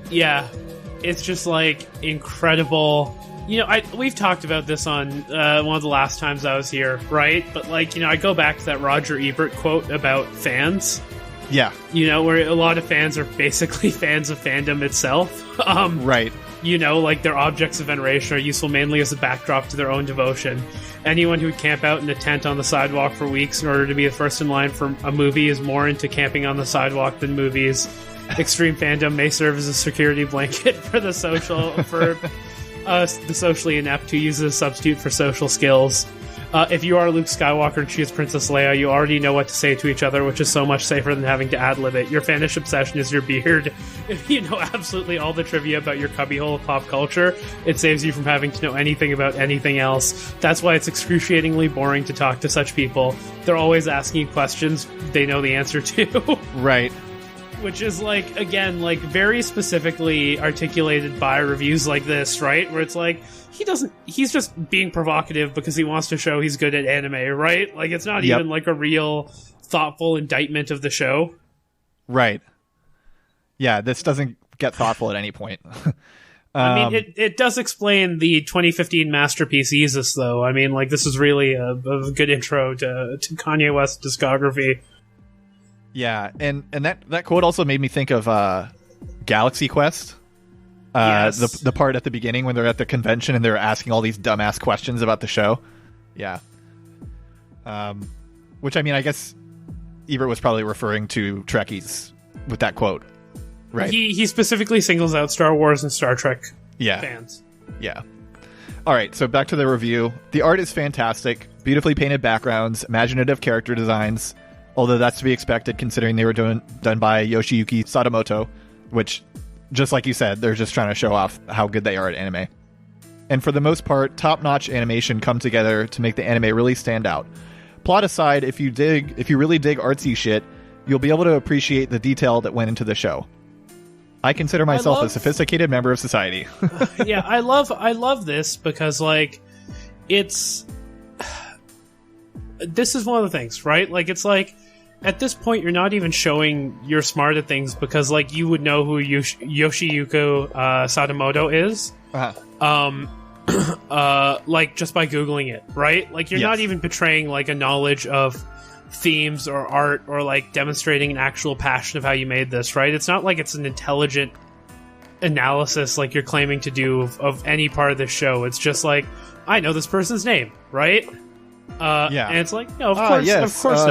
Speaker 2: Yeah. It's just, like, incredible. You know, we've talked about this on one of the last times I was here, right? But, like, you know, I go back to that Roger Ebert quote about fans.
Speaker 1: Yeah.
Speaker 2: You know, where a lot of fans are basically fans of fandom itself.
Speaker 1: Right.
Speaker 2: You know, like, their objects of veneration are useful mainly as a backdrop to their own devotion. Anyone who would camp out in a tent on the sidewalk for weeks in order to be the first in line for a movie is more into camping on the sidewalk than movies. Extreme fandom may serve as a security blanket for the socially inept who uses a substitute for social skills. If you are Luke Skywalker and she is Princess Leia, you already know what to say to each other, which is so much safer than having to ad-lib it. Your fanish obsession is your beard. If you know absolutely all the trivia about your cubbyhole of pop culture, it saves you from having to know anything about anything else. That's why it's excruciatingly boring to talk to such people. They're always asking you questions they know the answer to.
Speaker 1: Right.
Speaker 2: Which is, like, again, like, very specifically articulated by reviews like this, right? Where it's like, he's just being provocative because he wants to show he's good at anime, right? Like, it's not even, like, a real thoughtful indictment of the show.
Speaker 1: Right. Yeah, this doesn't get thoughtful at any point.
Speaker 2: I mean, it does explain the 2015 masterpiece Yeezus, though. I mean, like, this is really a good intro to Kanye West's discography.
Speaker 1: Yeah, and that quote also made me think of Galaxy Quest.
Speaker 2: Yes.
Speaker 1: The part at the beginning when they're at the convention and they're asking all these dumbass questions about the show. Yeah. Which, I mean, I guess Ebert was probably referring to Trekkies with that quote, right?
Speaker 2: He specifically singles out Star Wars and Star Trek fans.
Speaker 1: Yeah. All right, so back to the review. The art is fantastic. Beautifully painted backgrounds, imaginative character designs, although that's to be expected considering they were done by Yoshiyuki Sadamoto, which, just like you said, they're just trying to show off how good they are at anime. And for the most part, top-notch animation come together to make the anime really stand out. Plot aside, if you really dig artsy shit, you'll be able to appreciate the detail that went into the show. I consider myself a sophisticated member of society.
Speaker 2: Yeah, I love this because, like, this is one of the things, right? Like, it's like, at this point, you're not even showing you're smart at things because, like, you would know who Yoshiyuki Sadamoto is. Like, just by Googling it, right? Like, you're not even portraying, like, a knowledge of themes or art or, like, demonstrating an actual passion of how you made this, right? It's not like it's an intelligent analysis like you're claiming to do of any part of the show. It's just like, I know this person's name, right? And it's like, no, of course not.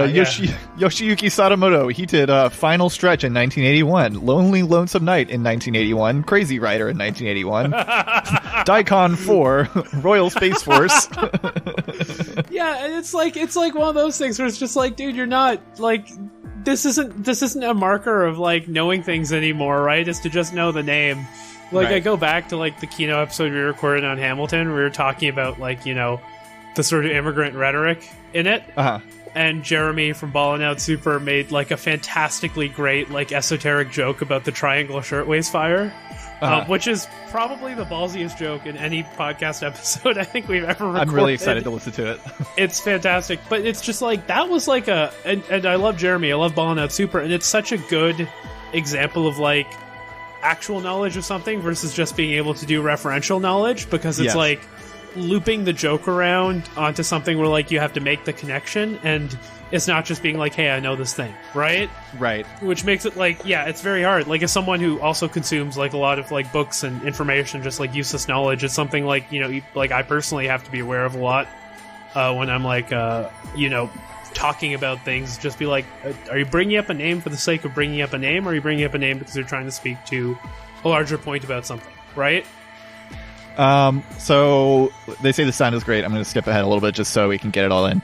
Speaker 1: Yoshiyuki Sadamoto, he did Final Stretch in 1981, Lonely Lonesome Night in 1981, Crazy Rider in 1981, Daikon 4, Royal Space Force.
Speaker 2: Yeah, and it's like one of those things where it's just like, dude, you're not like, this isn't a marker of like knowing things anymore, right? It's to just know the name. Like, I go back to like the Kino episode we recorded on Hamilton, where we were talking about like, the sort of immigrant rhetoric in it. And Jeremy from Ballin' Out Super made like a fantastically great like esoteric joke about the Triangle Shirtwaist Fire, which is probably the ballsiest joke in any podcast episode I think we've ever recorded.
Speaker 1: I'm really excited to listen to it.
Speaker 2: It's fantastic, but it's just like, that was like and I love Jeremy, I love Ballin' Out Super, and it's such a good example of like actual knowledge of something versus just being able to do referential knowledge, because it's like looping the joke around onto something where like you have to make the connection, and it's not just being like, hey, I know this thing, right? Which makes it like, it's very hard. Like, as someone who also consumes like a lot of like books and information, just like useless knowledge, it's something like, like I personally have to be aware of a lot when I'm like talking about things. Just be like, are you bringing up a name for the sake of bringing up a name, or are you bringing up a name because you're trying to speak to a larger point about something, right?
Speaker 1: So they say the sound is great. I'm going to skip ahead a little bit just so we can get it all in.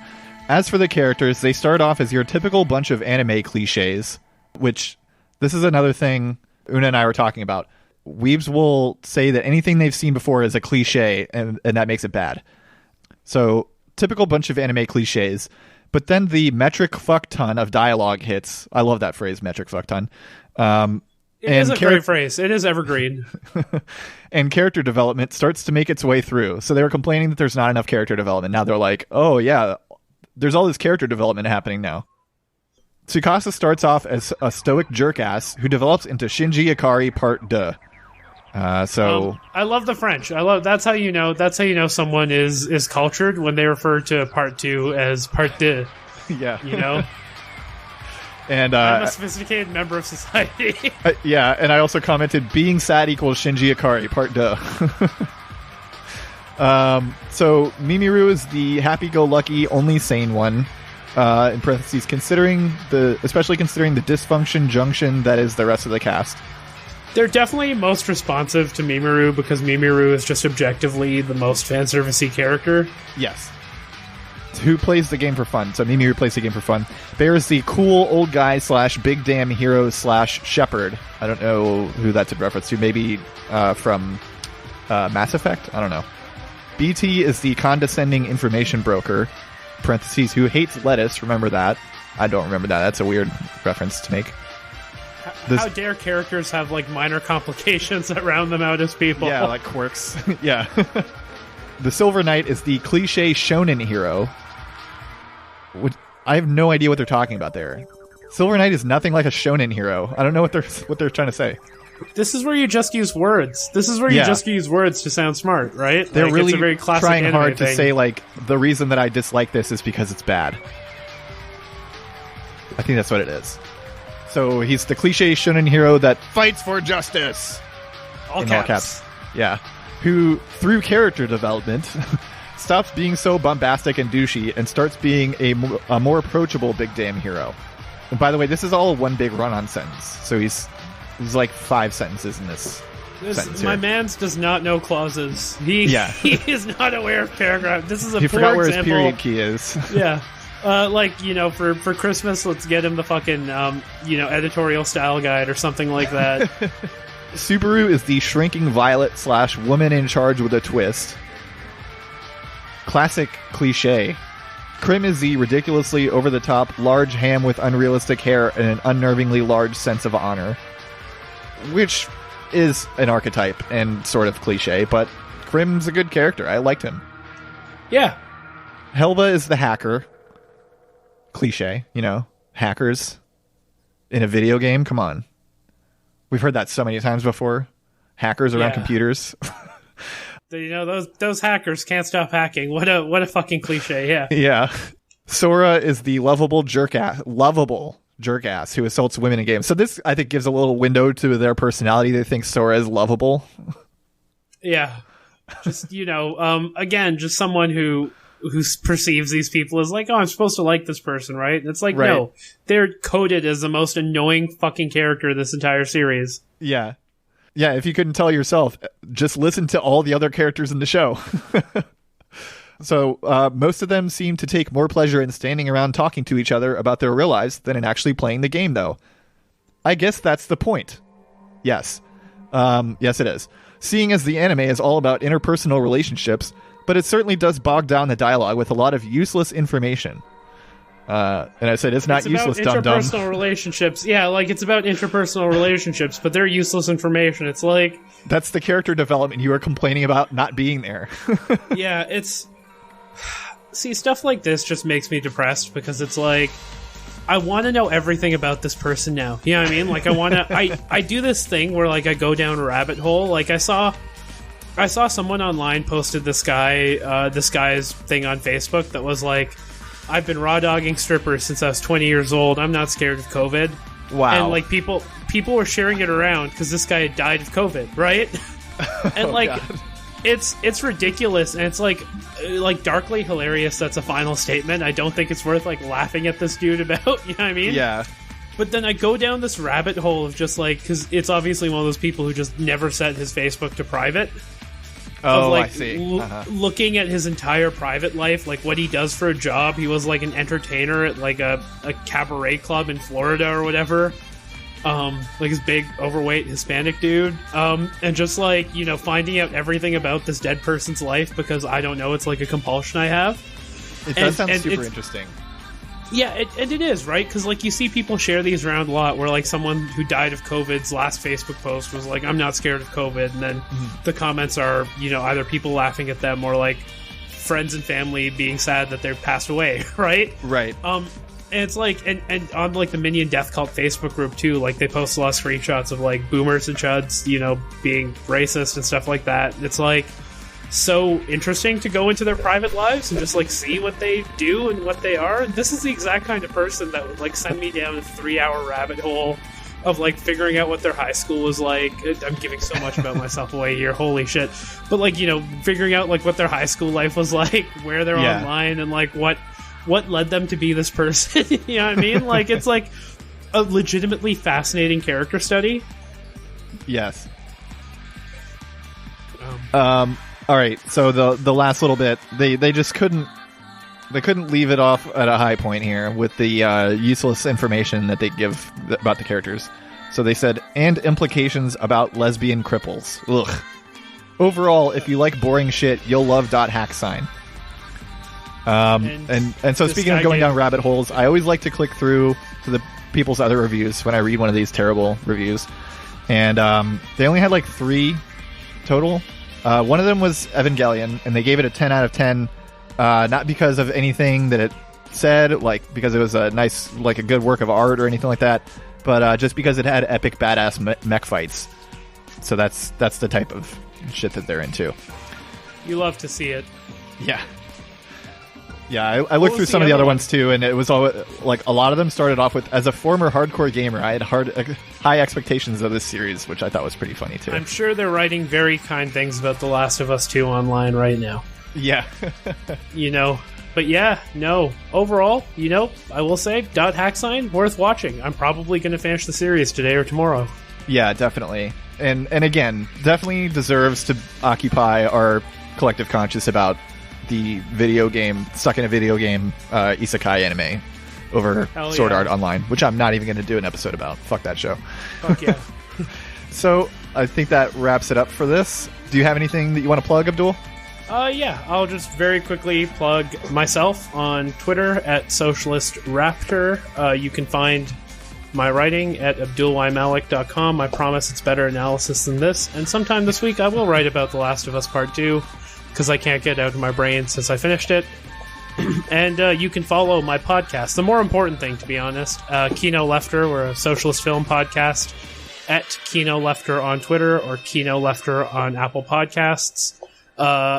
Speaker 1: As for the characters, they start off as your typical bunch of anime cliches, which this is another thing Una and I were talking about. Weebs will say that anything they've seen before is a cliche, and that makes it bad. So, typical bunch of anime cliches. But then the metric fuck ton of dialogue hits. I love that phrase, metric fuck ton.
Speaker 2: It is a great phrase. It is evergreen.
Speaker 1: And character development starts to make its way through. So they were complaining that there's not enough character development. Now they're like, oh yeah, there's all this character development happening now. Tsukasa starts off as a stoic jerkass who develops into Shinji Ikari Part 2. I
Speaker 2: love the French. That's how you know someone is cultured, when they refer to Part 2 as Part 2.
Speaker 1: Yeah. And
Speaker 2: I'm a sophisticated member of society.
Speaker 1: And I also commented, being sad equals Shinji Ikari Part 2. So Mimiru is the happy-go-lucky, only sane one. In parentheses, especially considering the dysfunction junction that is the rest of the cast.
Speaker 2: They're definitely most responsive to Mimiru, because Mimiru is just objectively the most fanservice-y character.
Speaker 1: Yes. Who plays the game for fun. So Mimiru plays the game for fun. Bear is the cool old guy / big damn hero / shepherd. I don't know who that's in reference to. Maybe from Mass Effect? I don't know. BT is the condescending information broker. Parentheses, who hates lettuce. Remember that. I don't remember that. That's a weird reference to make.
Speaker 2: How dare characters have like minor complications that round them out as people?
Speaker 1: Yeah, like quirks. Yeah. The Silver Knight is the cliche shonen hero. I have no idea what they're talking about there. Silver Knight is nothing like a shonen hero. I don't know what they're trying to say.
Speaker 2: This is where you just use words. This is where you just use words to sound smart, right?
Speaker 1: They're
Speaker 2: like,
Speaker 1: really
Speaker 2: it's a very classic
Speaker 1: trying hard
Speaker 2: thing.
Speaker 1: to say, like, the reason that I dislike this is because it's bad. I think that's what it is. So he's the cliche shonen hero that fights for justice.
Speaker 2: All caps.
Speaker 1: Yeah. Who, through character development, stops being so bombastic and douchey and starts being a more approachable big damn hero. And by the way, this is all one big run-on sentence. So he's like 5 sentences in this sentence here.
Speaker 2: My man's does not know clauses. He is not aware of paragraph. This is a poor
Speaker 1: forgot where
Speaker 2: example.
Speaker 1: His period key is.
Speaker 2: Yeah. For Christmas, let's get him the fucking, editorial style guide or something like that.
Speaker 1: Subaru is the shrinking violet / woman in charge with a twist. Classic cliche. Krim is the ridiculously over-the-top large ham with unrealistic hair and an unnervingly large sense of honor. Which is an archetype and sort of cliche, but Krim's a good character. I liked him.
Speaker 2: Yeah.
Speaker 1: Helva is the hacker. Cliche, hackers in a video game. Come on. We've heard that so many times before. Hackers around computers.
Speaker 2: Those hackers can't stop hacking. What a fucking cliche, yeah.
Speaker 1: Yeah. Sora is the lovable jerk ass who assaults women in games. So this, I think, gives a little window to their personality. They think Sora is lovable.
Speaker 2: Yeah. Just, again, just someone who perceives these people as like, oh, I'm supposed to like this person, right? And it's like, right. No, they're coded as the most annoying fucking character in this entire series.
Speaker 1: Yeah. Yeah, if you couldn't tell yourself, just listen to all the other characters in the show. So most of them seem to take more pleasure in standing around talking to each other about their real lives than in actually playing the game, though. I guess that's the point. Yes. Yes, it is. Seeing as the anime is all about interpersonal relationships, but it certainly does bog down the dialogue with a lot of useless information. And I said, it's not useless, dum-dum.
Speaker 2: Interpersonal relationships. Yeah, like, it's about interpersonal relationships, but they're useless information. It's like...
Speaker 1: That's the character development you are complaining about not being there.
Speaker 2: Yeah, it's... See, stuff like this just makes me depressed, because it's like... I want to know everything about this person now. You know what I mean? Like, I want to... I do this thing where, like, I go down a rabbit hole. Like, I saw someone online posted this guy's thing on Facebook that was like... I've been raw dogging strippers since I was 20 years old. I'm not scared of COVID.
Speaker 1: Wow.
Speaker 2: And like people were sharing it around because this guy had died of COVID, right? And like, God. It's ridiculous, and it's like darkly hilarious. That's a final statement. I don't think it's worth like laughing at this dude about. You know what I mean?
Speaker 1: Yeah.
Speaker 2: But then I go down this rabbit hole of just like, because it's obviously one of those people who just never set his Facebook to private.
Speaker 1: Oh,
Speaker 2: like,
Speaker 1: I see.
Speaker 2: Looking at his entire private life, like what he does for a job. He was like an entertainer at like a cabaret club in Florida or whatever. Like this big, overweight Hispanic dude. And just like, finding out everything about this dead person's life because I don't know, it's like a compulsion I have.
Speaker 1: It does sound super interesting.
Speaker 2: Yeah, and it is, right? Because, like, you see people share these around a lot where, like, someone who died of COVID's last Facebook post was like, I'm not scared of COVID. And then the comments are, either people laughing at them or, like, friends and family being sad that they've passed away, right?
Speaker 1: Right.
Speaker 2: And it's like, and on, like, the Minion Death Cult Facebook group, too, like, they post a lot of screenshots of, like, boomers and chuds, being racist and stuff like that. It's, like... so interesting to go into their private lives and just like see what they do and what they are. And this is the exact kind of person that would like send me down a 3-hour rabbit hole of like figuring out what their high school was like. I'm giving so much about myself away here, holy shit. But like, figuring out like what their high school life was like, where they're online, and like what led them to be this person. You know what I mean? Like, it's like a legitimately fascinating character study.
Speaker 1: Yes. All right, so the last little bit, they just couldn't leave it off at a high point here with the useless information that they give about the characters. So they said, and implications about lesbian cripples. Ugh. Overall, if you like boring shit, you'll love .hacksign. And so speaking of going down rabbit holes, I always like to click through to the people's other reviews when I read one of these terrible reviews. And they only had like 3 total. One of them was Evangelion, and they gave it a 10 out of 10, not because of anything that it said, like because it was a nice, like a good work of art or anything like that, but just because it had epic badass mech fights. So that's the type of shit that they're into.
Speaker 2: You love to see it.
Speaker 1: Yeah. Yeah, I looked through some of the other ones too, and it was all like a lot of them started off with, as a former hardcore gamer, I had high expectations of this series, which I thought was pretty funny too.
Speaker 2: I'm sure they're writing very kind things about The Last of Us 2 online right now.
Speaker 1: Yeah.
Speaker 2: But yeah, no. Overall, I will say, .hacksign, worth watching. I'm probably going to finish the series today or tomorrow.
Speaker 1: Yeah, definitely. And again, definitely deserves to occupy our collective conscious about the video game, stuck in a video game isekai anime over Sword Art Online, which I'm not even going to do an episode about. Fuck that show.
Speaker 2: Fuck yeah.
Speaker 1: So I think that wraps it up for this. Do you have anything that you want to plug, Abdul?
Speaker 2: Yeah, I'll just very quickly plug myself on Twitter at Socialist Raptor. You can find my writing at abdulymalek.com. I promise it's better analysis than this. And sometime this week I will write about The Last of Us Part 2. Because I can't get it out of my brain since I finished it. And you can follow my podcast. The more important thing, to be honest, Kino Lefter. We're a socialist film podcast at Kino Lefter on Twitter or Kino Lefter on Apple Podcasts.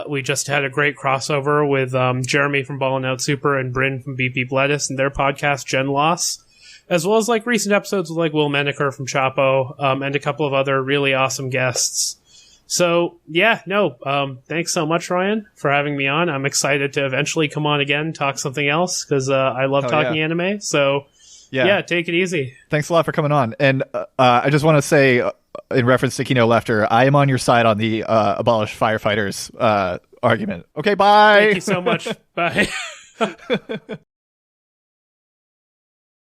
Speaker 2: We just had a great crossover with Jeremy from Ballin' Out Super and Bryn from BP Bledis and their podcast, Gen Loss. as well as like recent episodes with like Will Menaker from Chapo, and a couple of other really awesome guests. So yeah, no, thanks so much, Ryan, for having me on. I'm excited to eventually come on again, talk something else, because I love talking anime. So yeah, take it easy.
Speaker 1: Thanks a lot for coming on. And I just want to say, in reference to Kino Lefter, I am on your side on the abolish firefighters argument. Okay, bye.
Speaker 2: Thank you so much. Bye.